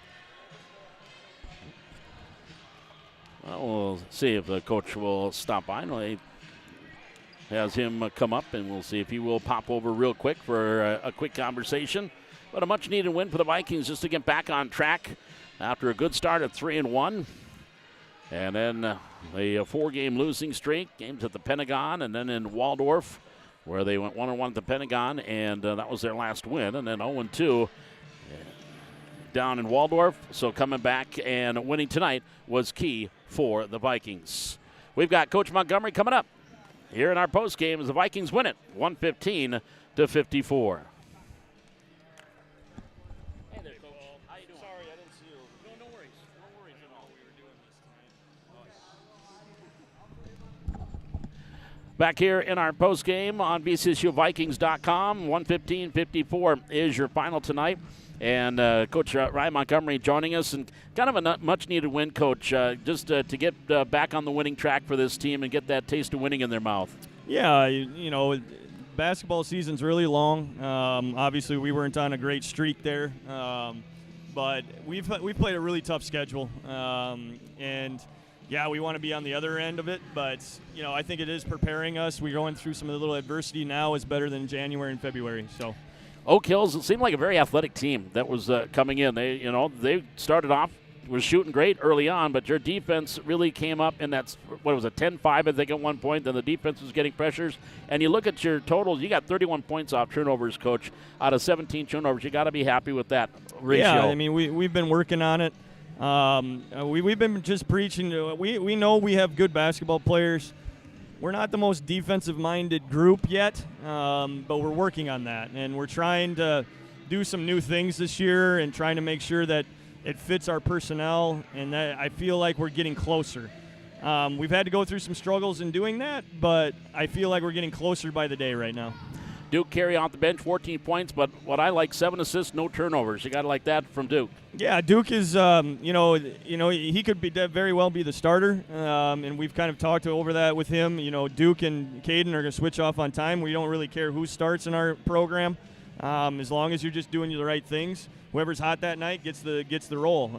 Well, we'll see if the coach will stop by. He has him come up, and we'll see if he will pop over real quick for a quick conversation. But a much-needed win for the Vikings just to get back on track after a good start at 3-1. And then a 4-game losing streak, games at the Pentagon, and then in Waldorf, where they went 1-1 at the Pentagon, and that was their last win. And then 0-2 down in Waldorf. So coming back and winning tonight was key for the Vikings. We've got Coach Montgomery coming up here in our postgame as the Vikings win it, 115-54. Back here in our post game on VCSUVikings.com, 115-54 is your final tonight. And Coach Ryan Montgomery joining us, and kind of a much-needed win, Coach, just to get back on the winning track for this team and get that taste of winning in their mouth. Yeah, you know, basketball season's really long. Obviously, we weren't on a great streak there, but we've played a really tough schedule, and yeah, we want to be on the other end of it. But you know, I think it is preparing us. We're going through some of the little adversity now. Is better than January and February. So. Oak Hills seemed like a very athletic team that was coming in. They started off, was shooting great early on, but your defense really came up in that, 10-5, I think, at one point. Then the defense was getting pressures. And you look at your totals, you got 31 points off turnovers, Coach, out of 17 turnovers. You got to be happy with that ratio. Yeah, I mean, we've been working on it. We've been just preaching. We know we have good basketball players. We're not the most defensive-minded group yet, but we're working on that. And we're trying to do some new things this year and trying to make sure that it fits our personnel, and that I feel like we're getting closer. We've had to go through some struggles in doing that, but I feel like we're getting closer by the day right now. Duke carry off the bench, 14 points, but what I like, 7 assists, no turnovers. You got to like that from Duke. Yeah, Duke is, he could very well be the starter, and we've kind of talked over that with him. You know, Duke and Caden are going to switch off on time. We don't really care who starts in our program, as long as you're just doing the right things. Whoever's hot that night gets the role.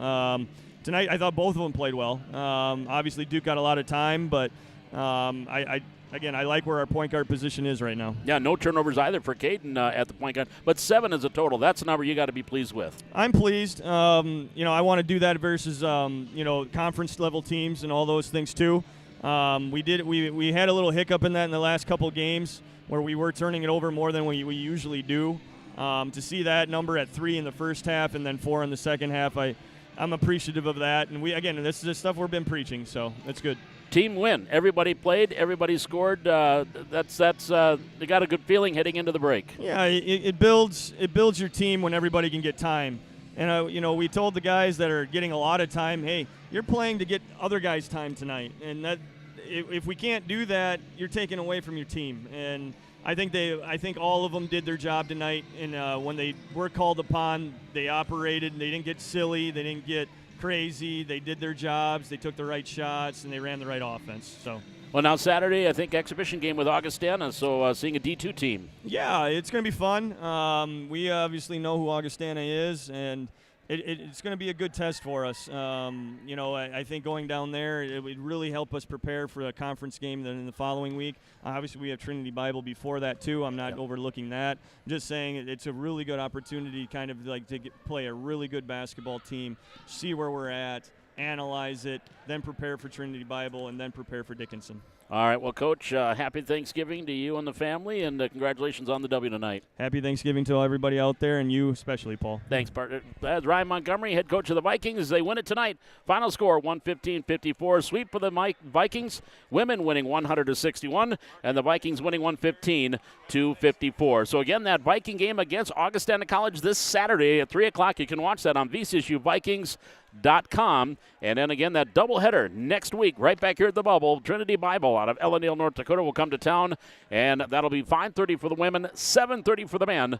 Tonight, I thought both of them played well. Obviously, Duke got a lot of time, but I like where our point guard position is right now. Yeah, no turnovers either for Caden at the point guard, but 7 is a total. That's a number you got to be pleased with. I'm pleased. I want to do that versus conference level teams and all those things too. We had a little hiccup in that in the last couple games where we were turning it over more than we usually do. To see that number at 3 in the first half and then 4 in the second half, I'm appreciative of that. And this is the stuff we've been preaching, so that's good. Team win. Everybody played. Everybody scored. That's they got a good feeling heading into the break. Yeah, it builds your team when everybody can get time. And we told the guys that are getting a lot of time, hey, you're playing to get other guys time tonight. And that if we can't do that, you're taking away from your team. And I think all of them did their job tonight. And when they were called upon, they operated. They didn't get silly. They didn't get crazy. They did their jobs. They took the right shots, and they ran the right offense. So. Well, now Saturday, I think exhibition game with Augustana, so seeing a D2 team. Yeah, it's going to be fun. We obviously know who Augustana is, and it's going to be a good test for us. I think going down there, it would really help us prepare for a conference game then in the following week. Obviously, we have Trinity Bible before that, too. I'm not overlooking that. I'm just saying it's a really good opportunity kind of like to play a really good basketball team, see where we're at, analyze it, then prepare for Trinity Bible, and then prepare for Dickinson. All right, well, Coach, happy Thanksgiving to you and the family, and congratulations on the W tonight. Happy Thanksgiving to everybody out there, and you especially, Paul. Thanks, partner. That's Ryan Montgomery, head coach of the Vikings, they win it tonight. Final score, 115-54. Sweep for the Vikings. Women winning 100-61, and the Vikings winning 115-54. So, again, that Viking game against Augustana College this Saturday at 3 o'clock. You can watch that on VCSUVikings.com. And then, again, that doubleheader next week right back here at the Bubble. Trinity Bible out of Ellendale, North Dakota will come to town, and that'll be 5:30 for the women, 7:30 for the men.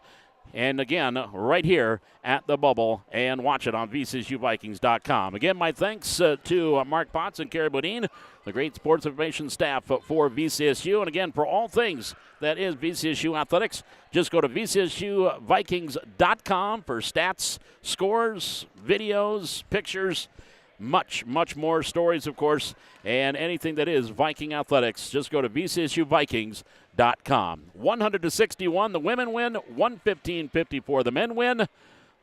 And again, right here at the Bubble, and watch it on VCSUVikings.com. Again, my thanks to Mark Potts and Carrie Bodine, the great sports information staff for VCSU. And again, for all things that is VCSU athletics, just go to VCSUVikings.com for stats, scores, videos, pictures, much, much more stories, of course, and anything that is Viking athletics. Just go to VCSUVikings.com. 100-61, the women win. 115-54, the men win.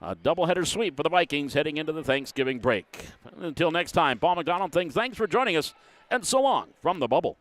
A doubleheader sweep for the Vikings heading into the Thanksgiving break. Until next time, Paul McDonald, thanks for joining us, and so long from the Bubble.